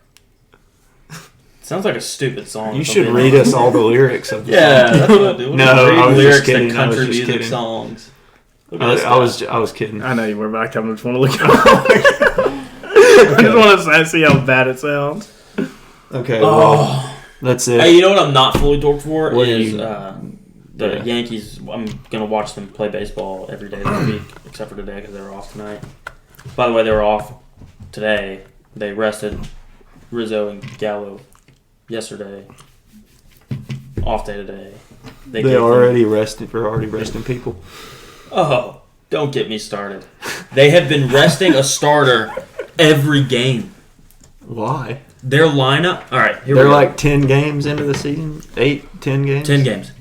Sounds like a stupid song. You if I'm should being read honest. us all the lyrics of the Yeah, song. that's what I do. No, Read I was just lyrics kidding. to I was country just music kidding. songs. Look at this guy. I was kidding. I know you were, but I kind of just want to look it up. I just want to see how bad it sounds. Okay, well, that's it. Hey, you know what I'm not fully torqued for What do is you- the Yeah. Yankees. I'm gonna watch them play baseball every day this week, except for today because they were off tonight. By the way, they were off today. They rested Rizzo and Gallo yesterday. off day today. They gave already rested. We're already resting people. Oh, don't get me started. They have been resting a starter every game. Why? Their lineup. All right, here They're we go. like 10 games into the season. 8, 10 games. 10 games.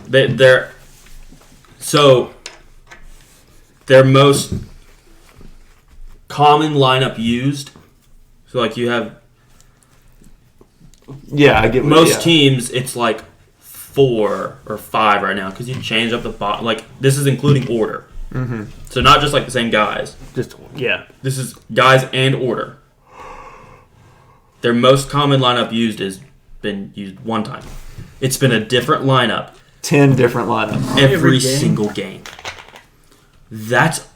They're so their most common lineup used. So like you have Yeah, I get most teams. It's like 4 or 5 right now because you change up the bot. Like this is including order. Mm-hmm. So not just like the same guys. Just yeah. This is guys and order. Their most common lineup used has been used one time. It's been a different lineup 10 different lineups. every game? single game. That's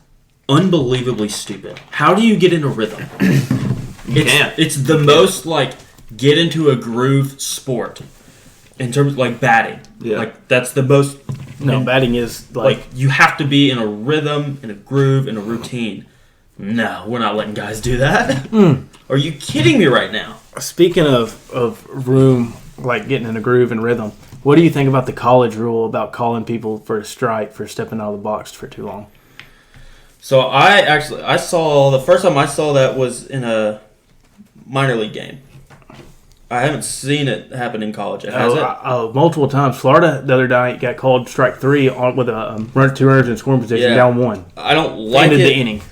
unbelievably stupid. How do you get in a rhythm? Can't. It's the most like get into a groove sport in terms of like batting. Yeah. Like that's the most No, batting is like you have to be in a rhythm, in a groove, in a routine. No, we're not letting guys do that. Are you kidding me right now? Speaking of room, like getting in a groove and rhythm, what do you think about the college rule about calling people for a strike for stepping out of the box for too long? So I saw the first time I saw that was in a minor league game. I haven't seen it happen in college. Has it? Multiple times. Florida the other night got called strike 3 with a 2 runners in scoring position, Yeah. down 1. I don't like Ended it. the inning.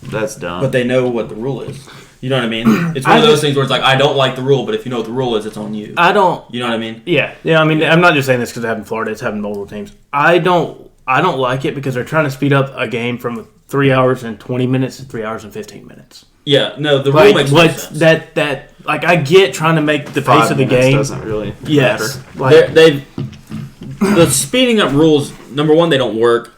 That's dumb. But they know what the rule is. You know what I mean? It's one of those things where it's like I don't like the rule, but if you know what the rule is, it's on you. I don't. You know what I mean? Yeah. I mean, I'm not just saying this because it happened in Florida. It's happened in multiple teams. I don't like it because they're trying to speed up a game from 3 hours and 20 minutes to 3 hours and 15 minutes. Yeah. No, the rule makes no sense. That like I get trying to make the 5 pace of the minutes game. doesn't really Yes. matter. Like, The speeding up rules. Number 1, they don't work.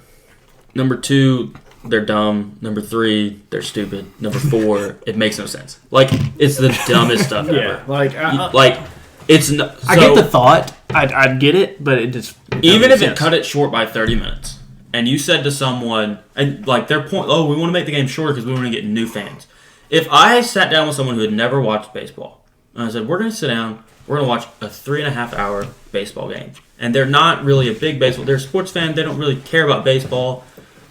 Number 2, they're dumb. Number 3, they're stupid. Number 4, it makes no sense. Like it's the dumbest stuff ever. Like it's no, so, I get the thought. I'd get it, but it just even if it sense. cut it short by 30 minutes, and you said to someone, and like their point, oh, we want to make the game shorter because we want to get new fans. If I sat down with someone who had never watched baseball, and I said, we're going to sit down, we're going to watch a 3.5-hour baseball game, and they're not really a big baseball, they're a sports fan, they don't really care about baseball,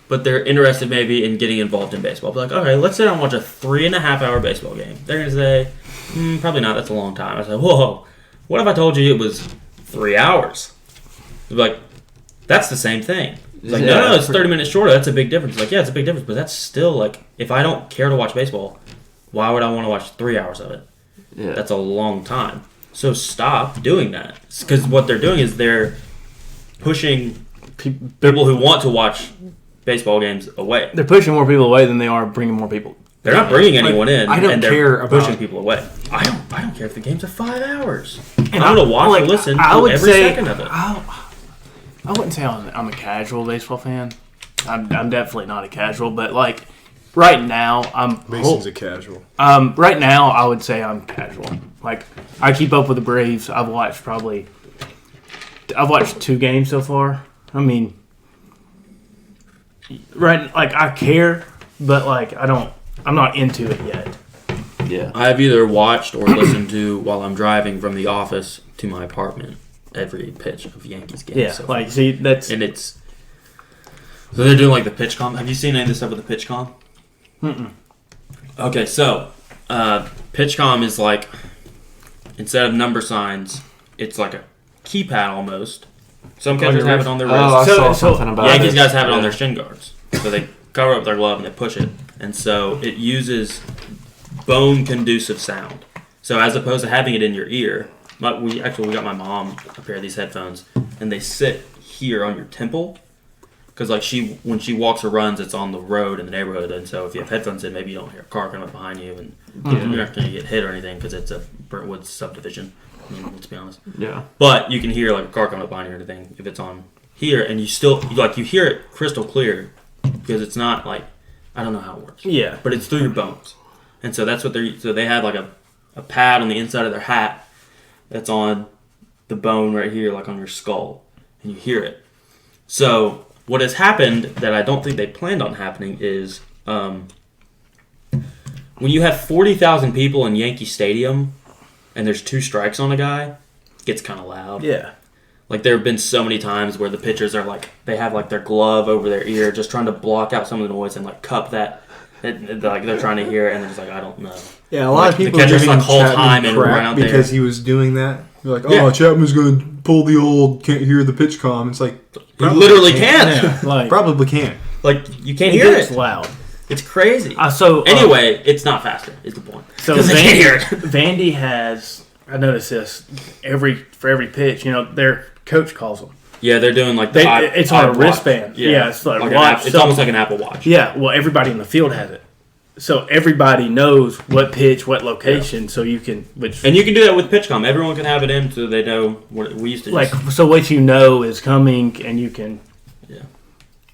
but they're interested maybe in getting involved in baseball. Be like, okay, let's sit down and watch a 3.5-hour baseball game. They're going to say, probably not, that's a long time. I said, whoa, what if I told you it was 3 hours? They'd be like, that's the same thing. It's like, no, it's 30 minutes shorter. That's a big difference. It's like, yeah, it's a big difference, but that's still like, if I don't care to watch baseball, why would I want to watch 3 hours of it? Yeah. That's a long time. So stop doing that. Because what they're doing is they're pushing people who want to watch baseball games away. They're pushing more people away than they are bringing more people. They're not bringing anyone in. I don't and they're care about- pushing people away. I don't care if the games are 5 hours. And I'm going to watch or listen I to would every say, second of it. I wouldn't say I'm a casual baseball fan. I'm definitely not a casual, but like right now Mason's a casual. right now I would say I'm casual. Like I keep up with the Braves. I've watched 2 games so far. I mean, right? Like I care, but like I'm not into it yet. Yeah. I've either watched or listened to while I'm driving from the office to my apartment every pitch of Yankees games. Yeah, so like far. see that's And it's so they're doing like the pitch com. Have you seen any of this stuff with the pitch com? Okay, so pitch com is like instead of number signs, it's like a keypad almost. Some catchers have it on their wrist. Oh, I saw So- something about Yankees it. guys have it on their shin guards, so they cover up their glove and they push it, and so it uses bone conducive sound. So as opposed to having it in your ear, we got my mom a pair of these headphones, and they sit here on your temple, because like when she walks or runs, it's on the road in the neighborhood, and so if you have headphones in, maybe you don't hear a car coming up behind you, and you're not going to get hit or anything because it's a Brentwood subdivision. I mean, let's be honest. Yeah. But you can hear like a car coming up behind you or anything if it's on here, and you still you hear it crystal clear because it's not like I don't know how it works. yeah. But it's through your bones, and so that's what they have like a pad on the inside of their hat that's on the bone right here, like on your skull, and you hear it. So what has happened that I don't think they planned on happening is when you have 40,000 people in Yankee Stadium and there's 2 strikes on a guy, gets kind of loud. Yeah. Like there have been so many times where the pitchers are like they have like their glove over their ear, just trying to block out some of the noise and like cup that like they're trying to hear, and they're just like I don't know. Yeah, a lot of The people catcher's giving like whole Chapman time and run crap out there. because he was doing that. They're like, oh, Yeah. Chapman's going to pull the old can't hear the pitch comm. It's like You literally can. Yeah. Like probably can't. Like you can't it hear gets it. loud. It's crazy. Anyway, it's not faster. Is the point? So 'Cause they can't hear it. Vandy has. I noticed this for every pitch. You know, their coach calls them. Yeah, they're doing like It's on a iWatch. wristband. Yeah, it's like an watch. It's almost like an Apple Watch. Yeah, well, everybody in the field has it, so everybody knows what pitch, what location. So you can, And you can do that with PitchCom. Everyone can have it in, so they know what we used to. so what you know is coming, and you can. Yeah.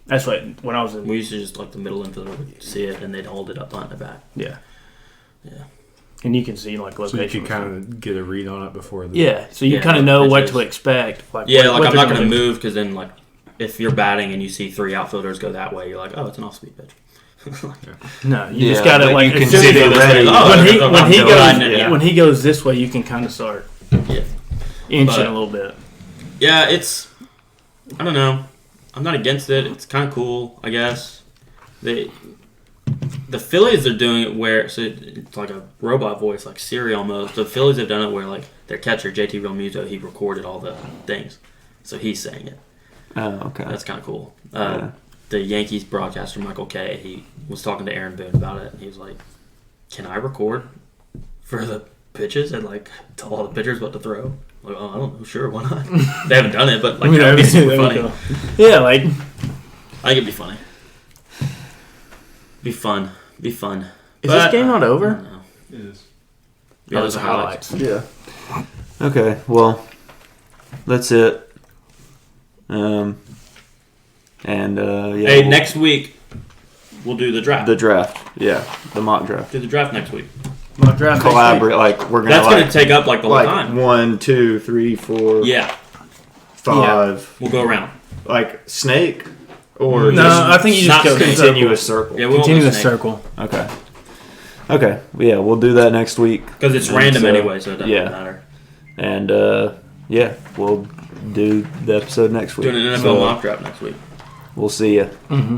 That's what when I was in. We used to just like the middle infielder would see it, and they'd hold it up behind the back. Yeah. Yeah. And you can see like So location. you can kind of get a read on it before. So you Yeah, kind of know what pitches. to expect. Yeah, what I'm they're not going to do. move because then like if you're batting and you see 3 outfielders go that way, you're like, oh, it's an off-speed pitch. No, you Yeah, just got to but like you can as soon see as it he- ready. when he goes this way, you can kind of start Yeah. inching But- a little bit. Yeah, I don't know. I'm not against it. It's kind of cool, I guess. The Phillies are doing it where it's like a robot voice, like Siri almost. The Phillies have done it where like their catcher JT Realmuto, he recorded all the things, so he's saying it. Oh, okay. That's kind of cool. Yeah. The Yankees broadcaster Michael Kay, he was talking to Aaron Boone about it, and he was like, "Can I record for the pitches and like tell all the pitchers what to throw?" Like, oh, I don't know. Sure, why not? They haven't done it, but like that'd be super funny. Yeah, like I think it'd be funny. Be fun. is this game not I over? don't know. It is. Yeah, Oh, those the are highlights. highlights. Yeah. Okay. Well, that's it. And yeah. Hey, next week we'll do the draft. the draft. Yeah, the mock draft. Do the draft next week. My draft next week. Collaborate. Like we're gonna. That's like, gonna take up like the whole like time. 1, 2, 3, 4, Yeah, 5. we'll go around. Like snake, or No, just I think you just not go continuous circle. Yeah, we won't Continue go the snake. circle. Okay. Okay. Yeah, we'll do that next week. Because it's And random so- anyway, so it doesn't yeah. matter. And yeah, we'll do the episode next week. Doing an NFL So, mock draft next week. We'll see you. Mm-hmm.